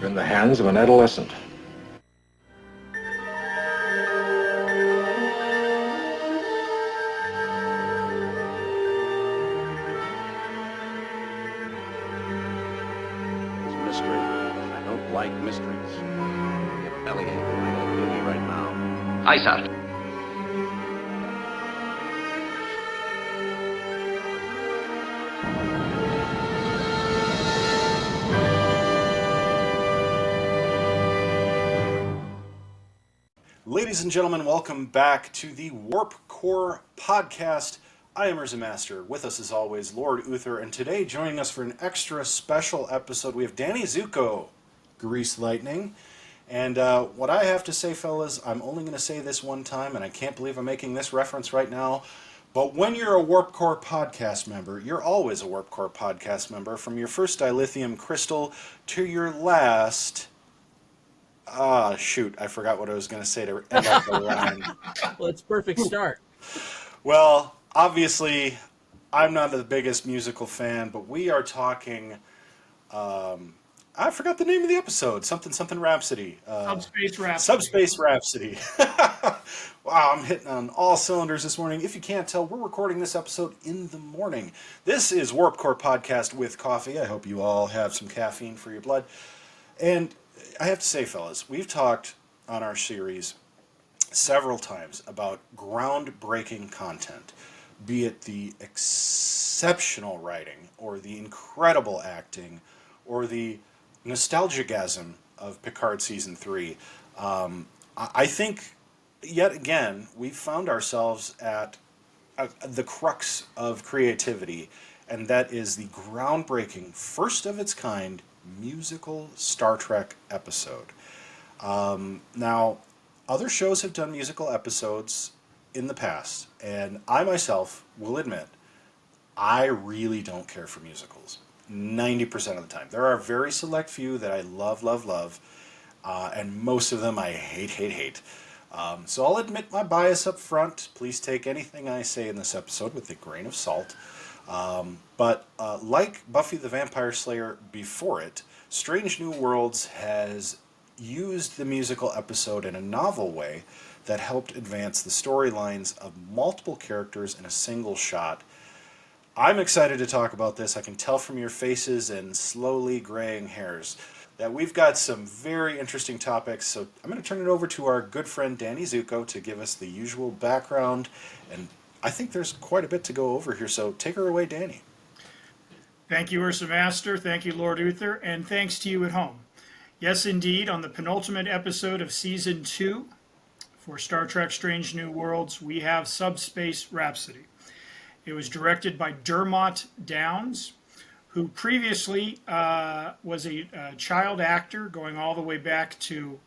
You're in the hands of an adolescent. It's mystery. I don't like mysteries. Your bellyache. I gotta kill you right now. Aye, sir. Ladies and gentlemen, welcome back to the Warp Core Podcast. I am Urza Master. With us, as always, Lord Uther, and today, joining us for an extra special episode, we have Danny Zuko, Grease Lightning. And what I have to say, fellas, I'm only going to say this one time, and I can't believe I'm making this reference right now, but when you're a Warp Core Podcast member, you're always a Warp Core Podcast member, from your first dilithium crystal to your last... shoot, I forgot what I was going to say to end off the line. Well, it's a perfect start. Well, obviously, I'm not the biggest musical fan, but we are talking, I forgot the name of the episode, something Rhapsody. Subspace Rhapsody. Subspace Rhapsody. Wow, I'm hitting on all cylinders this morning. If you can't tell, we're recording this episode in the morning. This is Warp Core Podcast with coffee. I hope you all have some caffeine for your blood. And I have to say, fellas, we've talked on our series several times about groundbreaking content, be it the exceptional writing, or the incredible acting, or the nostalgiagasm of Picard Season 3. I think, yet again, we've found ourselves at the crux of creativity, and that is the groundbreaking, first of its kind, musical Star Trek episode. Now, other shows have done musical episodes in the past, and I myself will admit, I really don't care for musicals 90% of the time. There are a very select few that I love, and most of them I hate. So I'll admit my bias up front. Please take anything I say in this episode with a grain of salt. But like Buffy the Vampire Slayer before it, Strange New Worlds has used the musical episode in a novel way that helped advance the storylines of multiple characters in a single shot. I'm excited to talk about this. I can tell from your faces and slowly graying hairs that we've got some very interesting topics, so I'm going to turn it over to our good friend Danny Zuko to give us the usual background, and I think there's quite a bit to go over here, so take her away, Danny. Thank you, Ursa Master. Thank you, Lord Uther. And thanks to you at home. Yes, indeed, on the penultimate episode of Season 2 for Star Trek Strange New Worlds, we have Subspace Rhapsody. It was directed by Dermot Downes, who previously was a child actor going all the way back to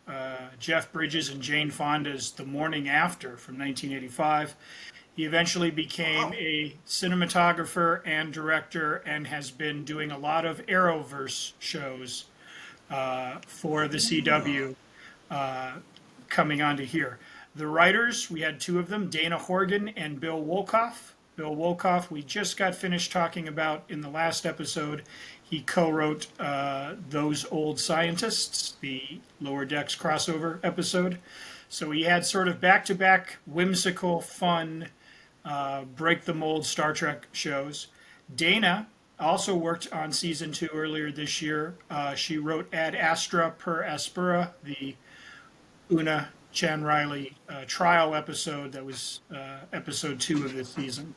Jeff Bridges and Jane Fonda's The Morning After from 1985. He eventually became a cinematographer and director and has been doing a lot of Arrowverse shows for the CW coming onto here. The writers, we had two of them, Dana Horgan and Bill Wolkoff. Bill Wolkoff, we just got finished talking about in the last episode. He co-wrote Those Old Scientists, the Lower Decks crossover episode. So he had sort of back-to-back whimsical, fun, break-the-mold Star Trek shows. Dana also worked on Season 2 earlier this year. She wrote Ad Astra per Aspera, the Una Chan Riley trial episode that was episode 2 of this season.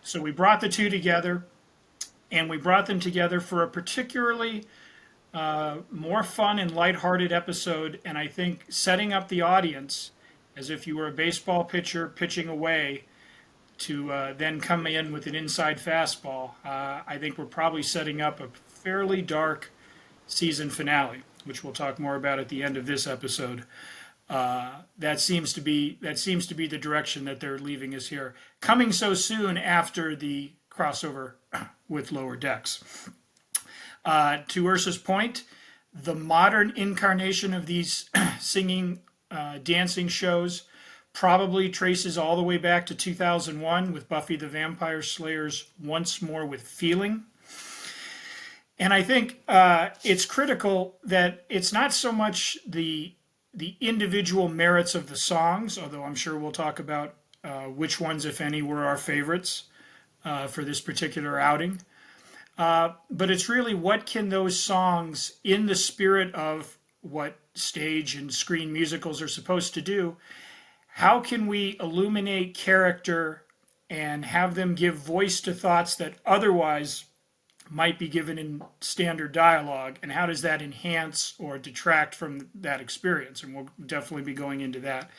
So we brought the two together, and we brought them together for a particularly more fun and lighthearted episode, and I think setting up the audience as if you were a baseball pitcher pitching away to then come in with an inside fastball. I think we're probably setting up a fairly dark season finale, which we'll talk more about at the end of this episode. That seems to be the direction that they're leaving us here, coming so soon after the crossover with Lower Decks. To Ursa's point, the modern incarnation of these singing, dancing shows probably traces all the way back to 2001 with Buffy the Vampire Slayer's Once More with Feeling. And I think it's critical that it's not so much the individual merits of the songs, although I'm sure we'll talk about which ones, if any, were our favorites for this particular outing. But it's really what can those songs, in the spirit of what stage and screen musicals are supposed to do, how can we illuminate character and have them give voice to thoughts that otherwise might be given in standard dialogue, and how does that enhance or detract from that experience? And we'll definitely be going into that.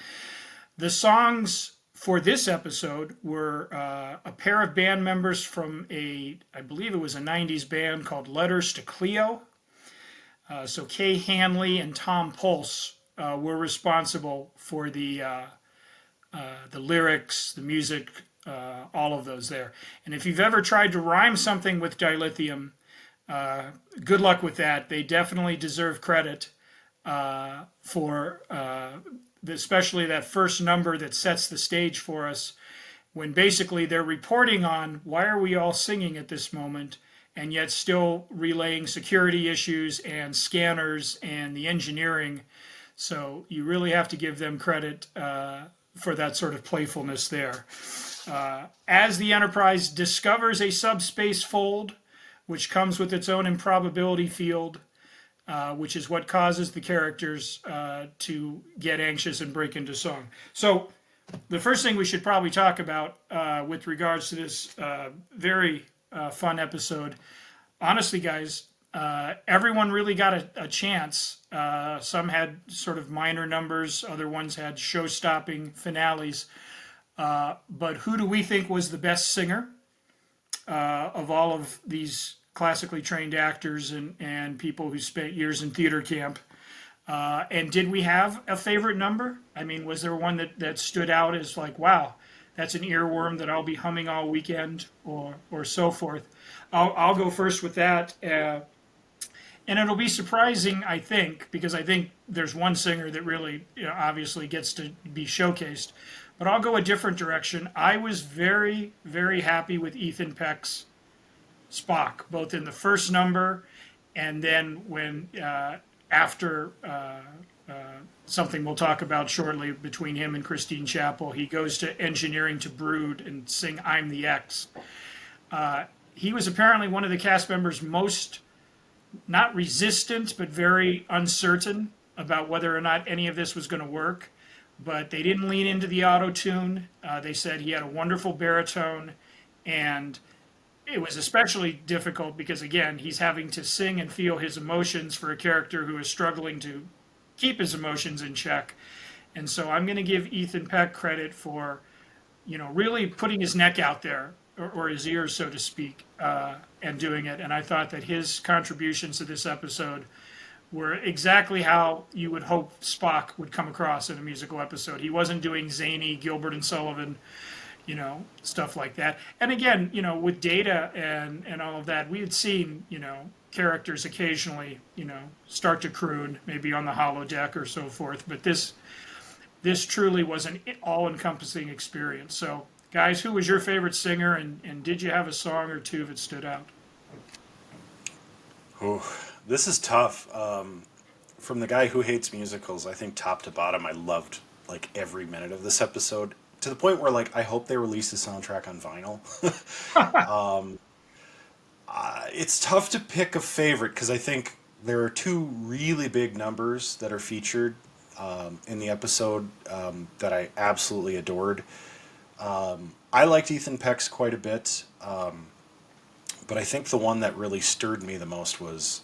The songs for this episode were a pair of band members from I believe it was a 90s band called Letters to Cleo. So Kay Hanley and Tom Pulse were responsible for the lyrics, the music, all of those there. And if you've ever tried to rhyme something with dilithium, good luck with that. They definitely deserve credit for especially that first number that sets the stage for us, when basically they're reporting on why are we all singing at this moment, and yet still relaying security issues and scanners and the engineering. So you really have to give them credit for that sort of playfulness there. As the Enterprise discovers a subspace fold, which comes with its own improbability field, which is what causes the characters to get anxious and break into song. So the first thing we should probably talk about with regards to this very fun episode, honestly, guys, everyone really got a chance. Some had sort of minor numbers, other ones had show-stopping finales. But who do we think was the best singer of all of these classically trained actors and people who spent years in theater camp? And did we have a favorite number? I mean, was there one that stood out as like, wow, that's an earworm that I'll be humming all weekend, or so forth? I'll go first with that. And it'll be surprising, I think, because I think there's one singer that really, obviously gets to be showcased. But I'll go a different direction. I was very, very happy with Ethan Peck's Spock, both in the first number and then when after something we'll talk about shortly between him and Christine Chappell, he goes to engineering to brood and sing I'm the X. He was apparently one of the cast members most, not resistant, but very uncertain about whether or not any of this was going to work. But they didn't lean into the auto-tune. They said he had a wonderful baritone, and it was especially difficult because, again, he's having to sing and feel his emotions for a character who is struggling to keep his emotions in check. And so I'm going to give Ethan Peck credit for, really putting his neck out there, or his ears, so to speak, and doing it. And I thought that his contributions to this episode were exactly how you would hope Spock would come across in a musical episode. He wasn't doing zany Gilbert and Sullivan, stuff like that. And again, with Data and all of that, we had seen, characters occasionally, start to croon, maybe on the holodeck or so forth. But this truly was an all-encompassing experience. So, guys, who was your favorite singer, and did you have a song or two that stood out? Oh, this is tough. From the guy who hates musicals, I think top to bottom, I loved like every minute of this episode, to the point where like I hope they release the soundtrack on vinyl. It's tough to pick a favorite because I think there are two really big numbers that are featured in the episode that I absolutely adored. I liked Ethan Peck's quite a bit, but I think the one that really stirred me the most was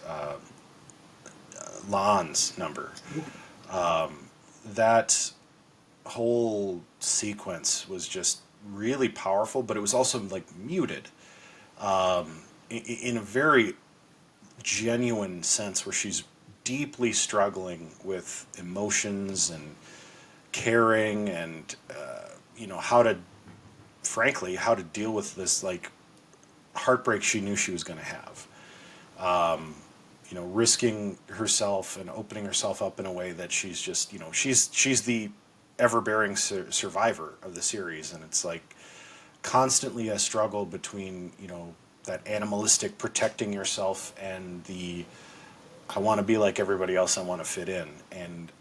Lon's number. That whole sequence was just really powerful, but it was also like muted in a very genuine sense, where she's deeply struggling with emotions and caring and how to deal with this like heartbreak she knew she was going to have. Risking herself and opening herself up in a way that she's just, she's the ever-bearing survivor of the series, and it's like constantly a struggle between, that animalistic protecting yourself and the I want to be like everybody else, I want to fit in. And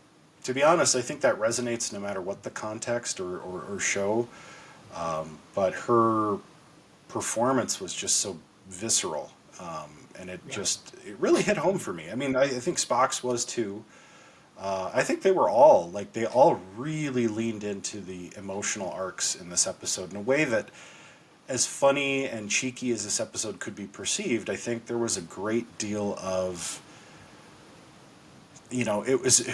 to be honest, I think that resonates no matter what the context or show. But her performance was just so visceral. And it really hit home for me. I mean, I think Spock's was too. I think they all really leaned into the emotional arcs in this episode in a way that, as funny and cheeky as this episode could be perceived, I think there was a great deal of, it was,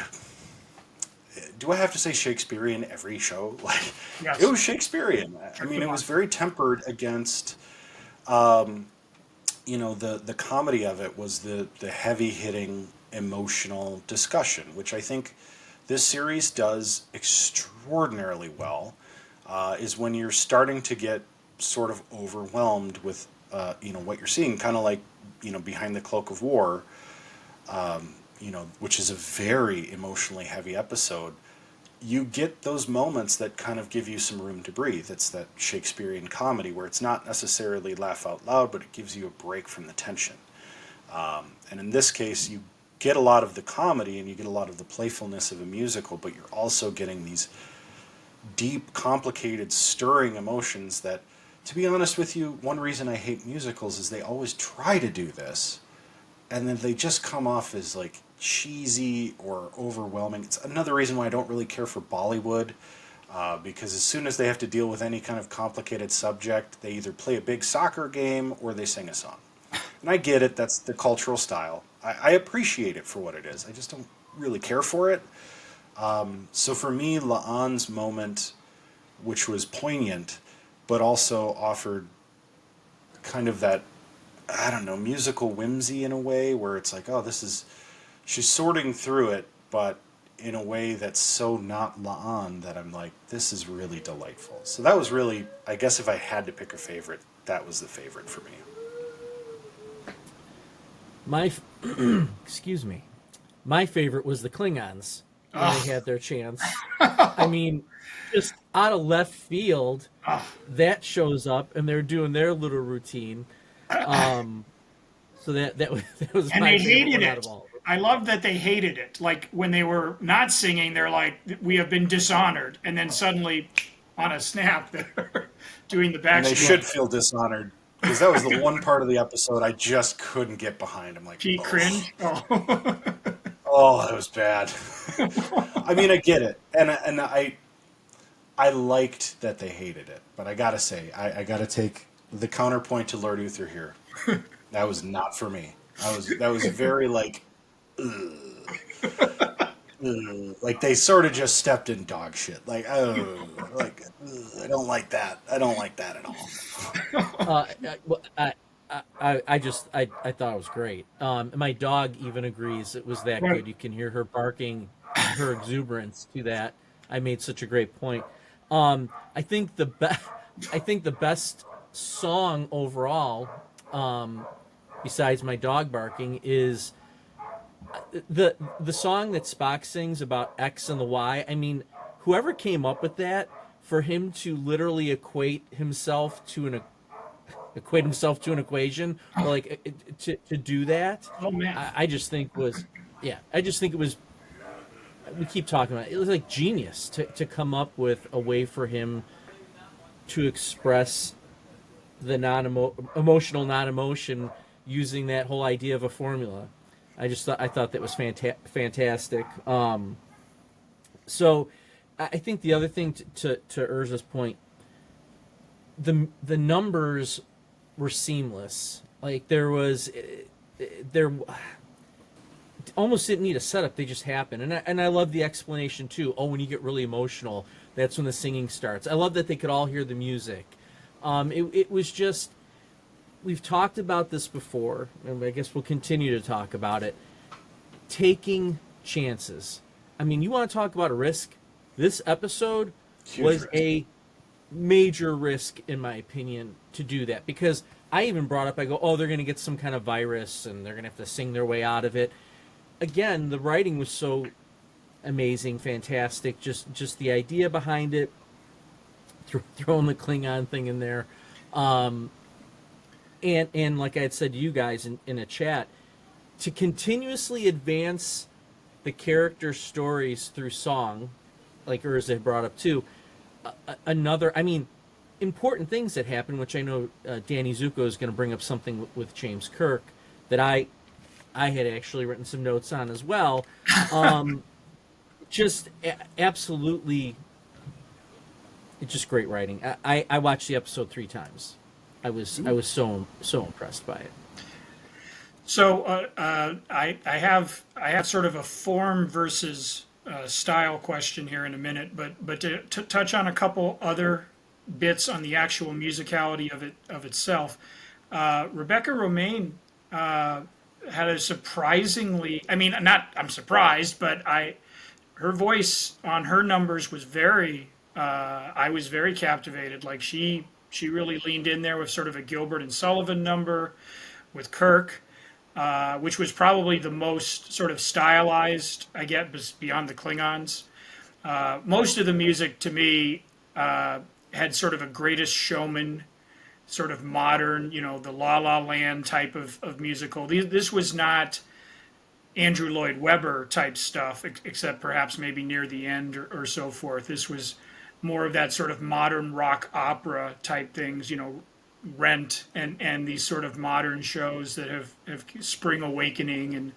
do I have to say Shakespearean every show? Like, Yes. It was Shakespearean. I mean, it was very tempered against, the comedy of it was the heavy-hitting emotional discussion, which I think this series does extraordinarily well, is when you're starting to get sort of overwhelmed with, what you're seeing, kind of like, Behind the Cloak of War, which is a very emotionally heavy episode. You get those moments that kind of give you some room to breathe. It's that Shakespearean comedy where it's not necessarily laugh out loud, but it gives you a break from the tension. And in this case, you get a lot of the comedy and you get a lot of the playfulness of a musical, but you're also getting these deep, complicated, stirring emotions that, to be honest with you, one reason I hate musicals is they always try to do this, and then they just come off as like cheesy or overwhelming. It's another reason why I don't really care for Bollywood, because as soon as they have to deal with any kind of complicated subject, they either play a big soccer game or they sing a song. And I get it, that's the cultural style. I appreciate it for what it is. I just don't really care for it. So for me, La'an's moment, which was poignant, but also offered kind of that, I don't know, musical whimsy in a way where it's like, oh, she's sorting through it, but in a way that's so not La'an that I'm like, this is really delightful. So that was really, I guess if I had to pick a favorite, that was the favorite for me. Excuse me. My favorite was the Klingons when they had their chance. I mean, just out of left field, that shows up and they're doing their little routine. So that was And my they favorite hated one it. out of all of them. I love that they hated it. Like when they were not singing, they're like, "We have been dishonored," and then suddenly, on a snap, they're doing the back. And they should feel dishonored, because that was the one part of the episode I just couldn't get behind. I'm like, Pete cringe. Oh. Oh, that was bad. I mean, I get it, and I liked that they hated it, but I gotta say, I gotta take the counterpoint to Lord Uther here. That was not for me. That was very like, like they sort of just stepped in dog shit. Like, I don't like that. I don't like that at all. I thought it was great. My dog even agrees it was that good. You can hear her barking, her exuberance to that. I made such a great point. I think the best song overall, besides my dog barking, is the song that Spock sings about X and the Y. I mean, whoever came up with that, for him to literally equate himself to an equation, or like to do that. Oh man! I just think it was. We keep talking about it. It was like genius to come up with a way for him to express the emotional non-emotion using that whole idea of a formula. I thought that was fantastic. So I think the other thing to Urza's point, the numbers were seamless. Like there almost didn't need a setup; they just happened. And I love the explanation too. Oh, when you get really emotional, that's when the singing starts. I love that they could all hear the music. It was just, we've talked about this before, and I guess we'll continue to talk about it. Taking chances. I mean, you want to talk about a risk? This episode was a major risk, in my opinion, to do that, because I even brought up, I go, oh, they're going to get some kind of virus and they're going to have to sing their way out of it. Again, the writing was so amazing, fantastic, just the idea behind it, throwing the Klingon thing in there. And like I had said to you guys in a chat, to continuously advance the character stories through song, like Urza brought up too, another, I mean, important things that happen, which I know Danny Zuko is going to bring up something with James Kirk that I had actually written some notes on as well. Just absolutely, it's just great writing. I watched the episode 3 times. I was so impressed by it. So I have sort of a form versus style question here in a minute, but to touch on a couple other bits on the actual musicality of itself, Rebecca Romaine had a surprisingly, I mean, not I'm surprised, but her voice on her numbers was very, I was very captivated. Like she really leaned in there with sort of a Gilbert and Sullivan number with Kirk. Which was probably the most sort of stylized, I get, beyond the Klingons. Most of the music, to me, had sort of a Greatest Showman, sort of modern, the La La Land type of musical. This was not Andrew Lloyd Webber type stuff, except perhaps maybe near the end or so forth. This was more of that sort of modern rock opera type things, Rent and these sort of modern shows that have Spring Awakening and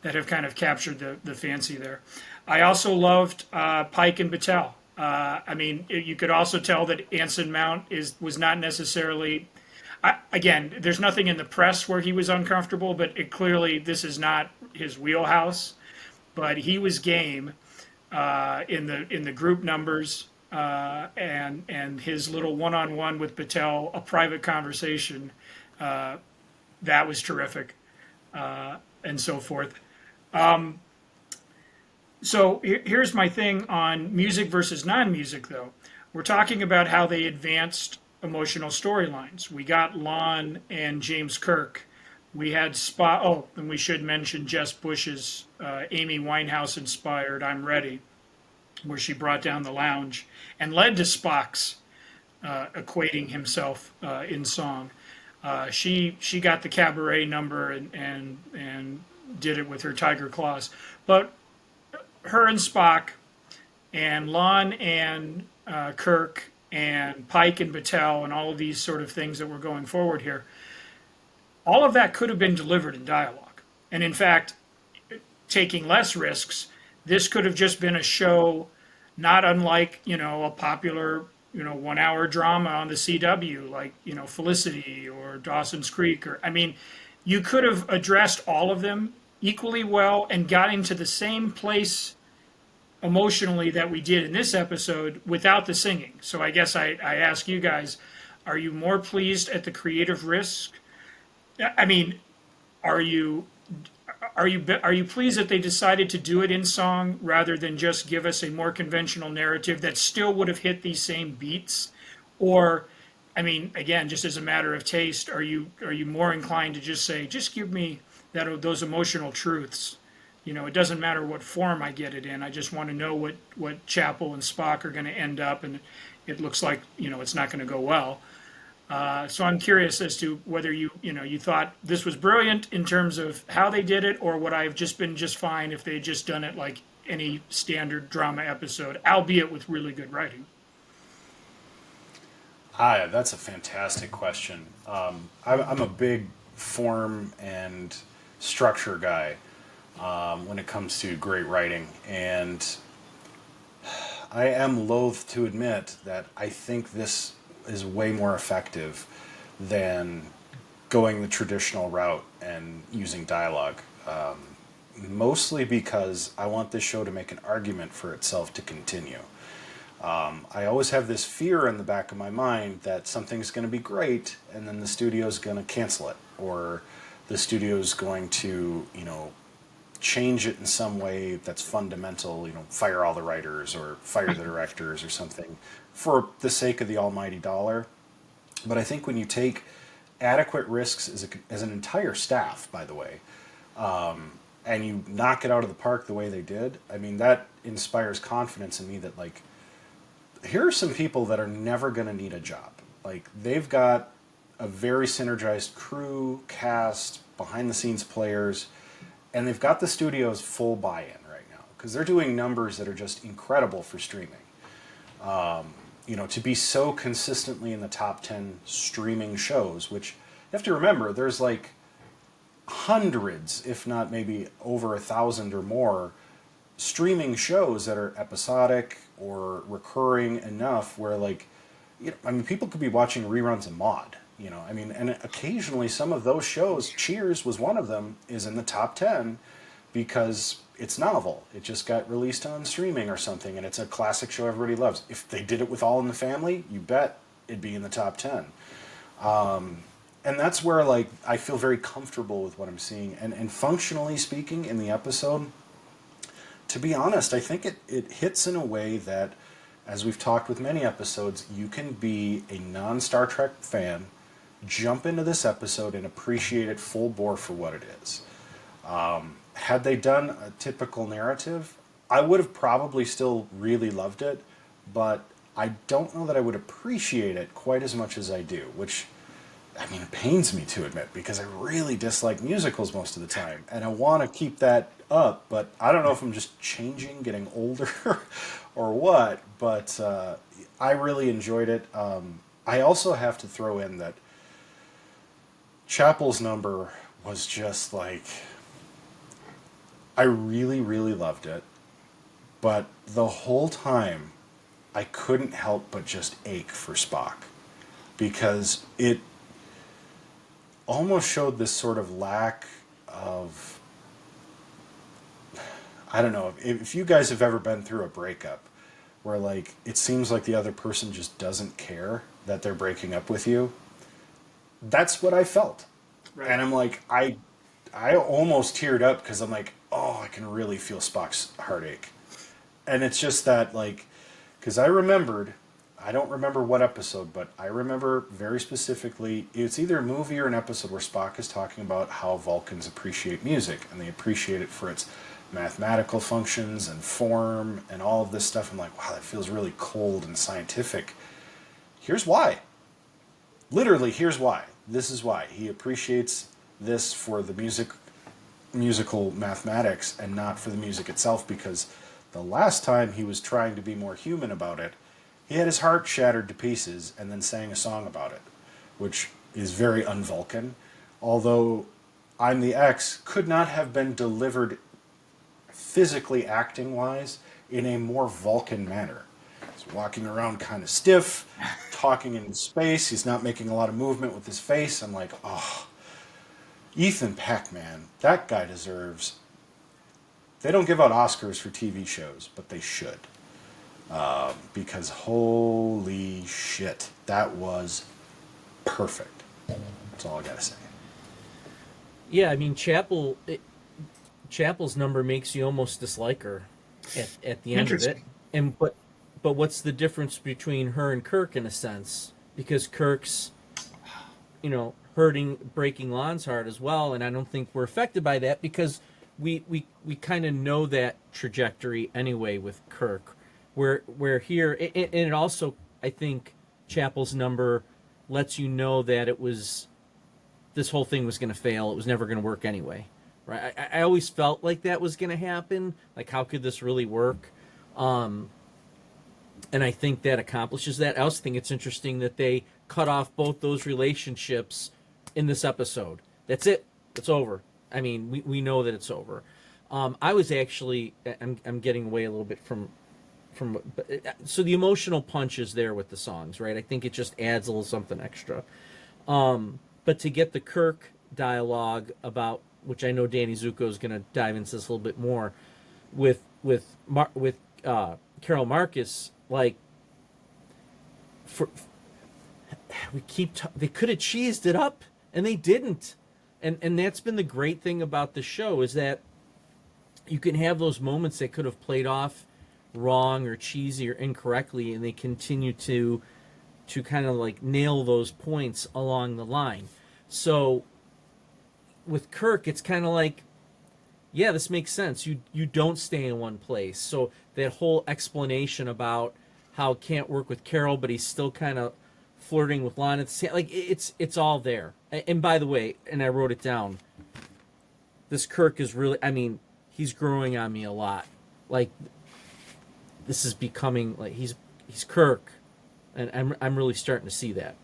that have kind of captured the fancy there. I also loved Pike and Battelle. I mean, you could also tell that Anson Mount was not necessarily. Again, there's nothing in the press where he was uncomfortable, but clearly this is not his wheelhouse. But he was game in the group numbers. And his little one-on-one with Battelle, a private conversation, that was terrific, and so forth. So here's my thing on music versus non-music, though. We're talking about how they advanced emotional storylines. We got Lon and James Kirk. We had Spock. Oh, and we should mention Jess Bush's Amy Winehouse-inspired "I'm Ready," where she brought down the lounge and led to Spock's equating himself in song. She got the cabaret number and did it with her tiger claws. But her and Spock and Lon and Kirk and Pike and Battelle and all of these sort of things that were going forward here, all of that could have been delivered in dialogue. And in fact, taking less risks, this could have just been a show not unlike, a popular, 1 hour drama on the CW, like, Felicity or Dawson's Creek. I mean, you could have addressed all of them equally well and got into the same place emotionally that we did in this episode without the singing. So I guess I ask you guys, are you more pleased at the creative risk? I mean, are you pleased that they decided to do it in song rather than just give us a more conventional narrative that still would have hit these same beats? Or, I mean, again, just as a matter of taste, are you more inclined to just say, just give me those emotional truths? It doesn't matter what form I get it in. I just want to know what Chapel and Spock are going to end up, and it looks like it's not going to go well. So I'm curious as to whether you thought this was brilliant in terms of how they did it, or would I have just been just fine if they had just done it like any standard drama episode, albeit with really good writing? That's a fantastic question. I'm a big form and structure guy when it comes to great writing, and I am loath to admit that I think this is way more effective than going the traditional route and using dialogue. Mostly because I want this show to make an argument for itself to continue. I always have this fear in the back of my mind that something's going to be great and then the studio's going to cancel it, or the studio's going to, change it in some way that's fundamental, fire all the writers or fire the directors or something for the sake of the almighty dollar. But I think when you take adequate risks as an entire staff, by the way, and you knock it out of the park the way they did, I mean, that inspires confidence in me that, like, here are some people that are never going to need a job. Like, they've got a very synergized crew, cast, behind the scenes players, and they've got the studio's full buy-in right now because they're doing numbers that are just incredible for streaming. To be so consistently in the top 10 streaming shows, which you have to remember, there's like hundreds, if not maybe over 1,000 or more, streaming shows that are episodic or recurring enough where, like, people could be watching reruns of Maude. And occasionally some of those shows, Cheers was one of them, is in the top 10 because it's novel. It just got released on streaming or something, and it's a classic show everybody loves. If they did it with All in the Family, you bet it'd be in the top 10. And that's where, like, I feel very comfortable with what I'm seeing. And functionally speaking, in the episode, to be honest, I think it hits in a way that, as we've talked with many episodes, you can be a non-Star Trek fan, jump into this episode, and appreciate it full bore for what it is. Had they done a typical narrative, I would have probably still really loved it, but I don't know that I would appreciate it quite as much as I do, which, it pains me to admit, because I really dislike musicals most of the time, and I want to keep that up, but I don't know if I'm just changing, getting older, or what, but I really enjoyed it. I also have to throw in that Chapel's number was just like, I really, really loved it, but the whole time I couldn't help but just ache for Spock, because it almost showed this sort of lack of, I don't know, if you guys have ever been through a breakup where, like, it seems like the other person just doesn't care that they're breaking up with you. That's what I felt. Right. And I'm like, I almost teared up because I'm like, oh, I can really feel Spock's heartache. And it's just that, like, because I don't remember what episode, but I remember very specifically, it's either a movie or an episode where Spock is talking about how Vulcans appreciate music, and they appreciate it for its mathematical functions and form and all of this stuff. I'm like, wow, that feels really cold and scientific. Here's why. Literally, here's why. This is why. He appreciates this for the musical mathematics and not for the music itself, because the last time he was trying to be more human about it, he had his heart shattered to pieces and then sang a song about it, which is very un-Vulcan. Although I'm the X could not have been delivered physically acting-wise in a more Vulcan manner. He's walking around kind of stiff, talking in space. He's not making a lot of movement with his face. I'm like, oh, Ethan Peck, man, that guy deserves... They don't give out Oscars for TV shows, but they should. Because holy shit, that was perfect. That's all I gotta say. Yeah, Chapel's number makes you almost dislike her at the end of it. But what's the difference between her and Kirk in a sense? Because Kirk's, breaking Lon's heart as well, and I don't think we're affected by that because we kind of know that trajectory anyway with Kirk. Where here, and it also, I think, Chapel's number lets you know that this whole thing was going to fail. It was never going to work anyway, right? I always felt like that was going to happen. Like, how could this really work? And I think that accomplishes that. I also think it's interesting that they cut off both those relationships in this episode. That's it. It's over. I mean, we know that it's over. I was actually, I'm getting away a little bit from so the emotional punch is there with the songs, right? I think it just adds a little something extra. But to get the Kirk dialogue about, which I know Danny Zuko is going to dive into this a little bit more, with Carol Marcus, like, they could have cheesed it up, and they didn't. And that's been the great thing about the show, is that you can have those moments that could have played off wrong or cheesy or incorrectly, and they continue to kind of like nail those points along the line. So with Kirk, it's kind of like, yeah, this makes sense. You don't stay in one place. So that whole explanation about how it can't work with Carol, but he's still kind of flirting with Lana. Like it's all there. And by the way, and I wrote it down. This Kirk is really. I mean, he's growing on me a lot. Like this is becoming like he's Kirk, and I'm really starting to see that.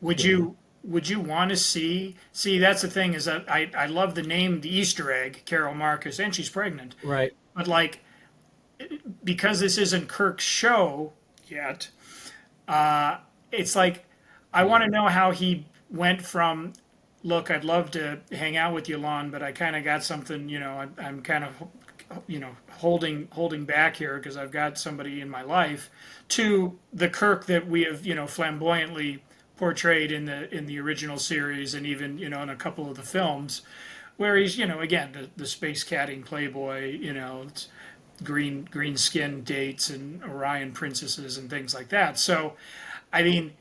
Would you want to see? See, that's the thing is that I love the name, the Easter egg, Carol Marcus, and she's pregnant. Right. But like, because this isn't Kirk's show yet, it's like I want to know how he went from, look, I'd love to hang out with you, Lon, but I kind of got something, I'm kind of, holding back here because I've got somebody in my life, to the Kirk that we have, flamboyantly portrayed in the original series and even, in a couple of the films, where he's, again, the space catting playboy, it's green skin dates and Orion princesses and things like that. So, I mean,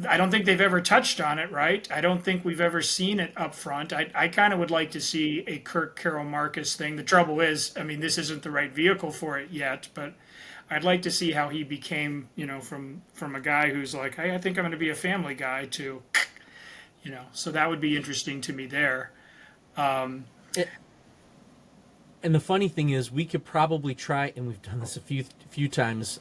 I don't think they've ever touched on it, right? I don't think we've ever seen it up front. I kind of would like to see a Kirk Carol Marcus thing. The trouble is, I mean, this isn't the right vehicle for it yet, but I'd like to see how he became, from a guy who's like, hey, I think I'm going to be a family guy to, so that would be interesting to me there. And the funny thing is, we could probably try, and we've done this a few times.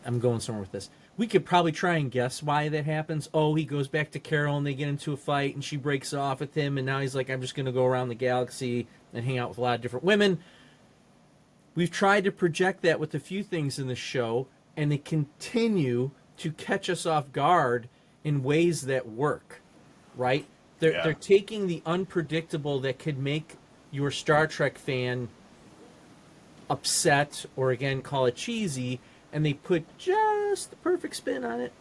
I'm going somewhere with this. We could probably try and guess why that happens. Oh, he goes back to Carol and they get into a fight and she breaks off with him and now he's like, I'm just going to go around the galaxy and hang out with a lot of different women. We've tried to project that with a few things in the show, and they continue to catch us off guard in ways that work, right? They're taking the unpredictable that could make your Star Trek fan upset, or again, call it cheesy, and they put just the perfect spin on it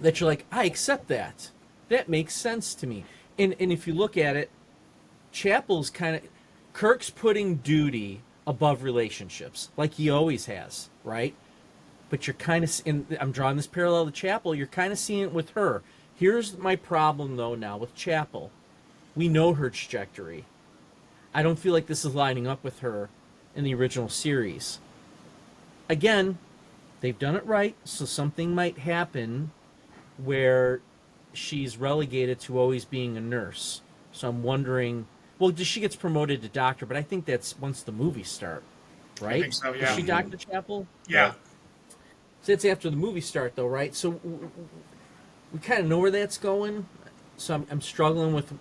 that you're like, I accept that. That makes sense to me. And if you look at it, Chapel's kind of, Kirk's putting duty above relationships, like he always has, right? But you're kind of, I'm drawing this parallel to Chapel, you're kind of seeing it with her. Here's my problem, though, now with Chapel. We know her trajectory. I don't feel like this is lining up with her in the original series. Again, they've done it right, so something might happen where she's relegated to always being a nurse. So I'm wondering, well, she gets promoted to doctor, but I think that's once the movies start, right? I think so, yeah. Is she Dr. Chapel? Yeah. So it's after the movies start, though, right? So we kind of know where that's going. So I'm struggling with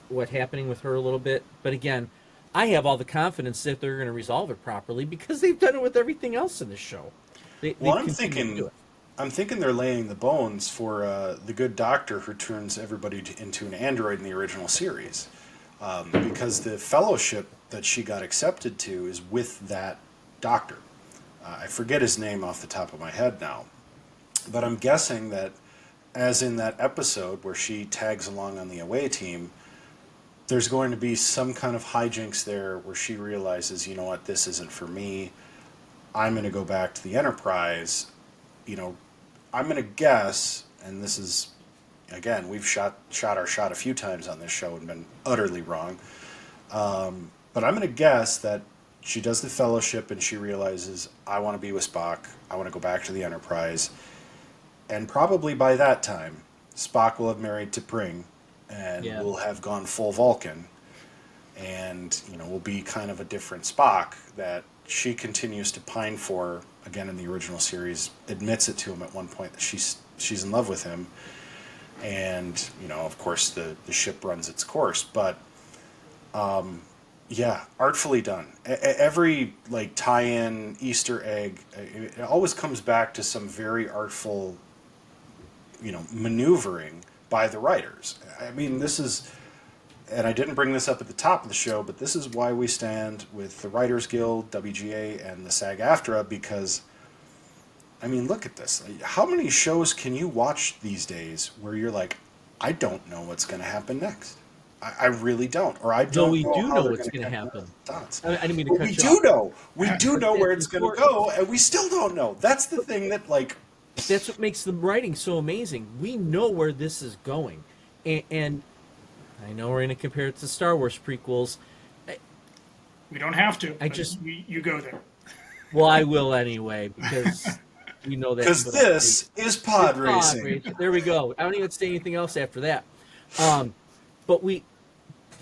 what's happening with her a little bit. But again, I have all the confidence that they're going to resolve it properly because they've done it with everything else in the show. I'm thinking they're laying the bones for the good doctor who turns everybody into an android in the original series, because the fellowship that she got accepted to is with that doctor. I forget his name off the top of my head now, but I'm guessing that, as in that episode where she tags along on the away team, there's going to be some kind of hijinks there where she realizes, you know what, this isn't for me. I'm going to go back to the Enterprise. I'm going to guess, and this is, again, we've shot our shot a few times on this show and been utterly wrong. But I'm going to guess that she does the fellowship and she realizes, I want to be with Spock. I want to go back to the Enterprise. And probably by that time, Spock will have married T'Pring and will have gone full Vulcan. And, will be kind of a different Spock that she continues to pine for. Again, in the original series, admits it to him at one point that she's in love with him. And, of course, the ship runs its course. But, artfully done. Every, tie-in, Easter egg, it always comes back to some very artful, maneuvering by the writers. I mean, this is, and I didn't bring this up at the top of the show, but this is why we stand with the Writers Guild, WGA, and the SAG-AFTRA, because, I mean, look at this. How many shows can you watch these days where you're like, I don't know what's going to happen next? I really don't. Or I don't know how they're what's going to happen. I didn't mean to cut we you do off. know. We do know where it's going to go, and we still don't know. That's the thing that, That's what makes the writing so amazing. We know where this is going. And I know we're going to compare it to Star Wars prequels. We don't have to. You go there. Well, I will anyway, because We know that. Because this is pod racing. There we go. I don't even say anything else after that. But we,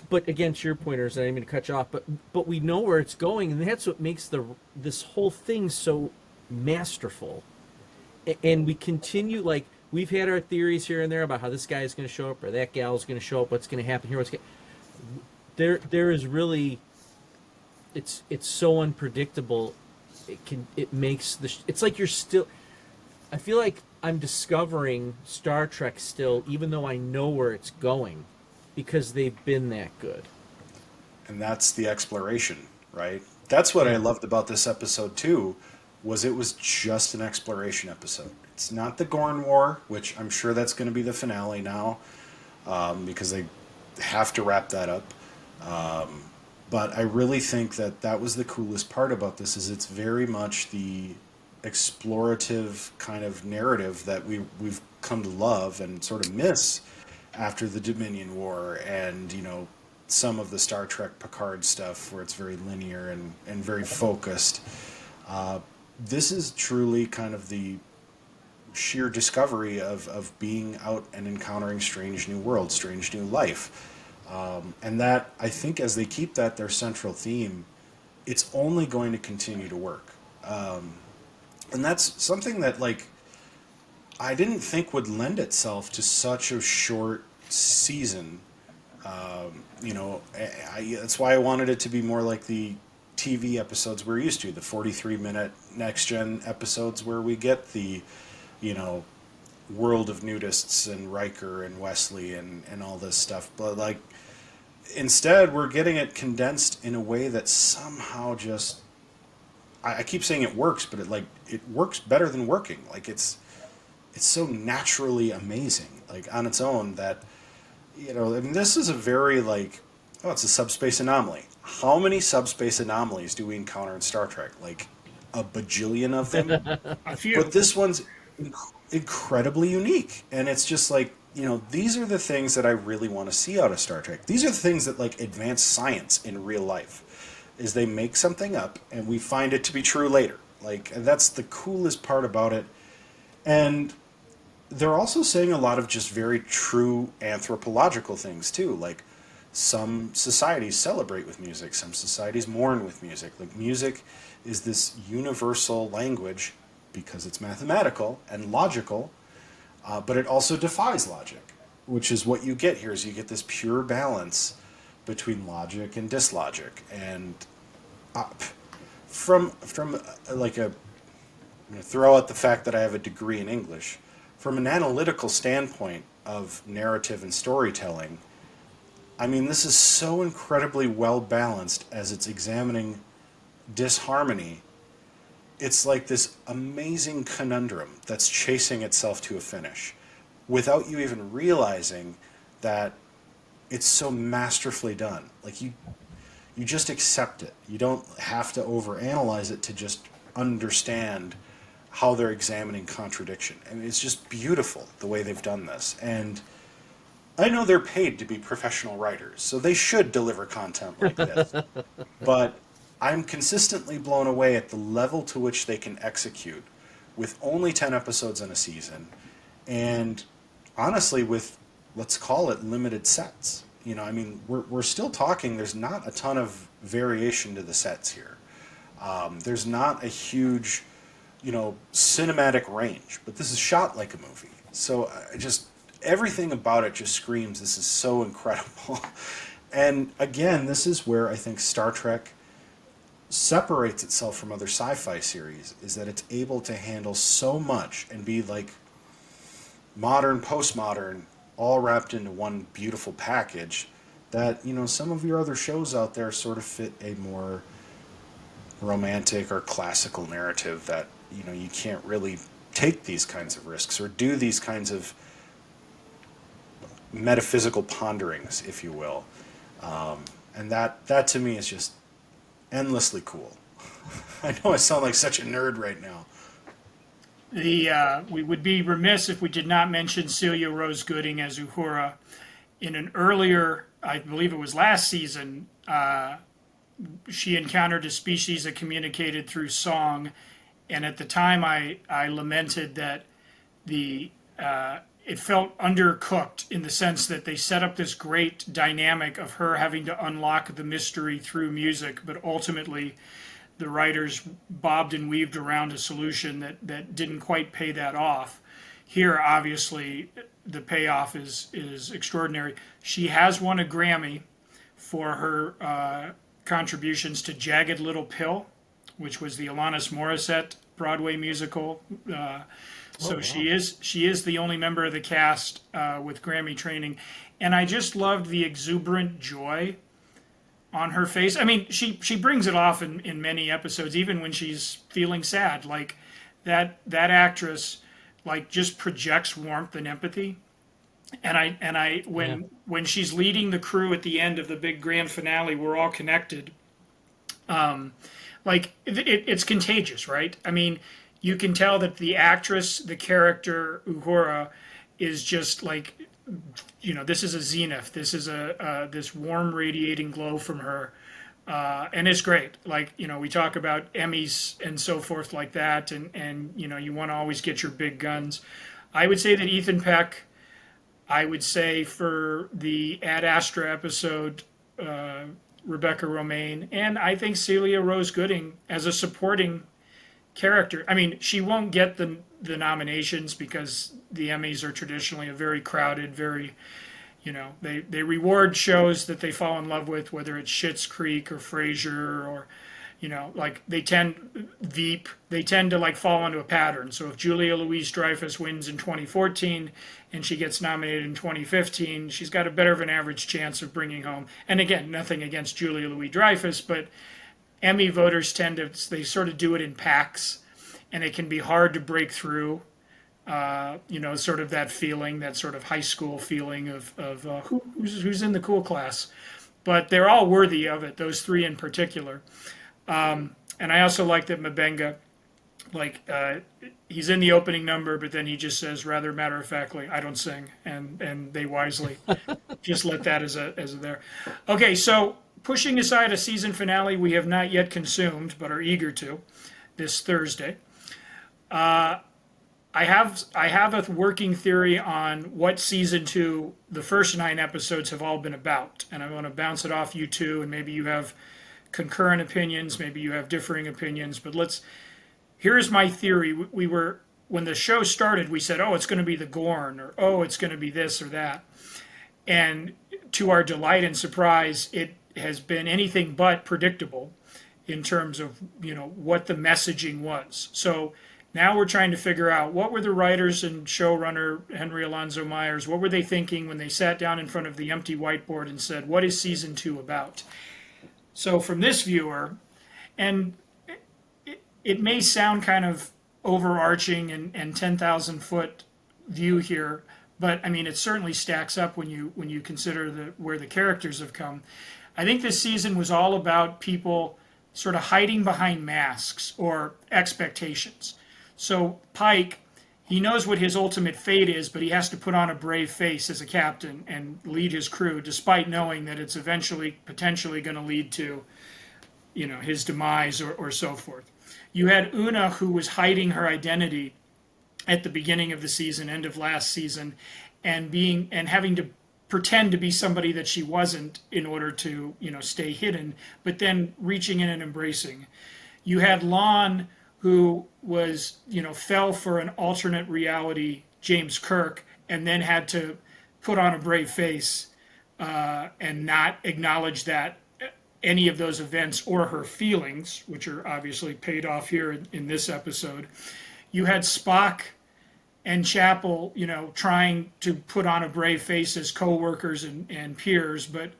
but again, to your pointers, I didn't mean to cut you off, but we know where it's going, and that's what makes this whole thing so masterful. And we continue, like, we've had our theories here and there about how this guy is going to show up or that gal is going to show up, what's going to happen here, there is really, it's so unpredictable. It makes it's like you're still, I feel like I'm discovering Star Trek still, even though I know where it's going, because they've been that good. And that's the exploration, right? That's what I loved about this episode too, was it was just an exploration episode. It's not the Gorn War, which I'm sure that's going to be the finale now, because they have to wrap that up. But I really think that was the coolest part about this, is it's very much the explorative kind of narrative that we've come to love and sort of miss after the Dominion War and, some of the Star Trek Picard stuff where it's very linear and very focused. This is truly kind of the sheer discovery of being out and encountering strange new worlds, strange new life. And that, I think, as they keep that their central theme, it's only going to continue to work. And that's something that, like, I didn't think would lend itself to such a short season. That's why I wanted it to be more like the TV episodes we're used to, the 43-minute next-gen episodes where we get the, world of nudists and Riker and Wesley and all this stuff. But, like, instead, we're getting it condensed in a way that somehow just, I keep saying it works, but it works better than working. Like, it's so naturally amazing, like, on its own, that, this is a very, it's a subspace anomaly. How many subspace anomalies do we encounter in Star Trek? Like, a bajillion of them? A few. But this one's incredibly unique. And it's just like, these are the things that I really want to see out of Star Trek. These are the things that, like, advance science in real life, is they make something up and we find it to be true later. Like, that's the coolest part about it. And they're also saying a lot of just very true anthropological things too. Like, some societies celebrate with music, some societies mourn with music. Like, music is this universal language because it's mathematical and logical, but it also defies logic, which is what you get here. Is you get this pure balance between logic and dislogic. And from like a, throw out the fact that I have a degree in English, from an analytical standpoint of narrative and storytelling, I mean, this is so incredibly well balanced as it's examining disharmony. It's like this amazing conundrum that's chasing itself to a finish without you even realizing that it's so masterfully done. Like, you just accept it. You don't have to overanalyze it to just understand how they're examining contradiction. I mean, it's just beautiful the way they've done this. And I know they're paid to be professional writers, so they should deliver content like this. But I'm consistently blown away at the level to which they can execute with only 10 episodes in a season, and honestly with, let's call it, limited sets. We're still talking, there's not a ton of variation to the sets here. There's not a huge, cinematic range, but this is shot like a movie. So everything about it just screams, this is so incredible. And again, this is where I think Star Trek separates itself from other sci-fi series, is that it's able to handle so much and be like modern, postmodern, all wrapped into one beautiful package, that, some of your other shows out there sort of fit a more romantic or classical narrative that, you can't really take these kinds of risks or do these kinds of metaphysical ponderings, if you will. And that to me is just endlessly cool. I know I sound like such a nerd right now. We would be remiss if we did not mention Celia Rose Gooding as Uhura. In an earlier, I believe it was last season, she encountered a species that communicated through song, And at the time, I lamented that the it felt undercooked in the sense that they set up this great dynamic of her having to unlock the mystery through music, but ultimately the writers bobbed and weaved around a solution that didn't quite pay that off. Here, obviously, the payoff is extraordinary. She has won a Grammy for her contributions to Jagged Little Pill, which was the Alanis Morissette Broadway musical. So wow. She is the only member of the cast with Grammy training, and I just loved the exuberant joy on her face. I mean, she brings it off in many episodes, even when she's feeling sad. Like that actress, like, just projects warmth and empathy. And I when she's leading the crew at the end of the big grand finale, we're all connected. Like it's contagious, right? I mean, you can tell that the actress, the character Uhura, is just like, this is a zenith. This is this warm, radiating glow from her, and it's great. Like, we talk about Emmys and so forth like that, and you want to always get your big guns. I would say that Ethan Peck. I would say for the Ad Astra episode, Rebecca Romaine, and I think Celia Rose Gooding as a supporting character. I mean, she won't get the nominations because the Emmys are traditionally a very crowded, very, they reward shows that they fall in love with, whether it's Schitt's Creek or Frasier or, like they tend to like fall into a pattern. So if Julia Louis-Dreyfus wins in 2014 and she gets nominated in 2015, she's got a better of an average chance of bringing home. And again, nothing against Julia Louis-Dreyfus, but Emmy voters they sort of do it in packs, and it can be hard to break through, sort of that feeling, that sort of high school feeling of who's in the cool class. But they're all worthy of it, those three in particular. And I also like that Mabenga, he's in the opening number, but then he just says rather matter-of-factly, I don't sing, and they wisely just let that as a there. Okay, so pushing aside a season finale we have not yet consumed, but are eager to, this Thursday, I have a working theory on what season 2, the first 9 episodes, have all been about, and I want to bounce it off you two, and maybe you have concurrent opinions, maybe you have differing opinions, but here's my theory. When the show started, we said, oh, it's going to be the Gorn, or oh, it's going to be this or that. And to our delight and surprise, it has been anything but predictable in terms of, what the messaging was. So now we're trying to figure out, what were the writers and showrunner Henry Alonzo Myers, what were they thinking when they sat down in front of the empty whiteboard and said, what is season 2 about? So from this viewer, and it may sound kind of overarching and 10,000 foot view here, but I mean, it certainly stacks up when you consider where the characters have come. I think this season was all about people sort of hiding behind masks or expectations. So Pike, he knows what his ultimate fate is, but he has to put on a brave face as a captain and lead his crew, despite knowing that it's eventually potentially going to lead to, his demise or so forth. You had Una, who was hiding her identity at the beginning of the season, end of last season, and having to pretend to be somebody that she wasn't in order to, stay hidden, but then reaching in and embracing. You had Lon, who was, fell for an alternate reality James Kirk, and then had to put on a brave face and not acknowledge that any of those events or her feelings, which are obviously paid off here in this episode. You had Spock and Chapel, trying to put on a brave face as co-workers and peers, but,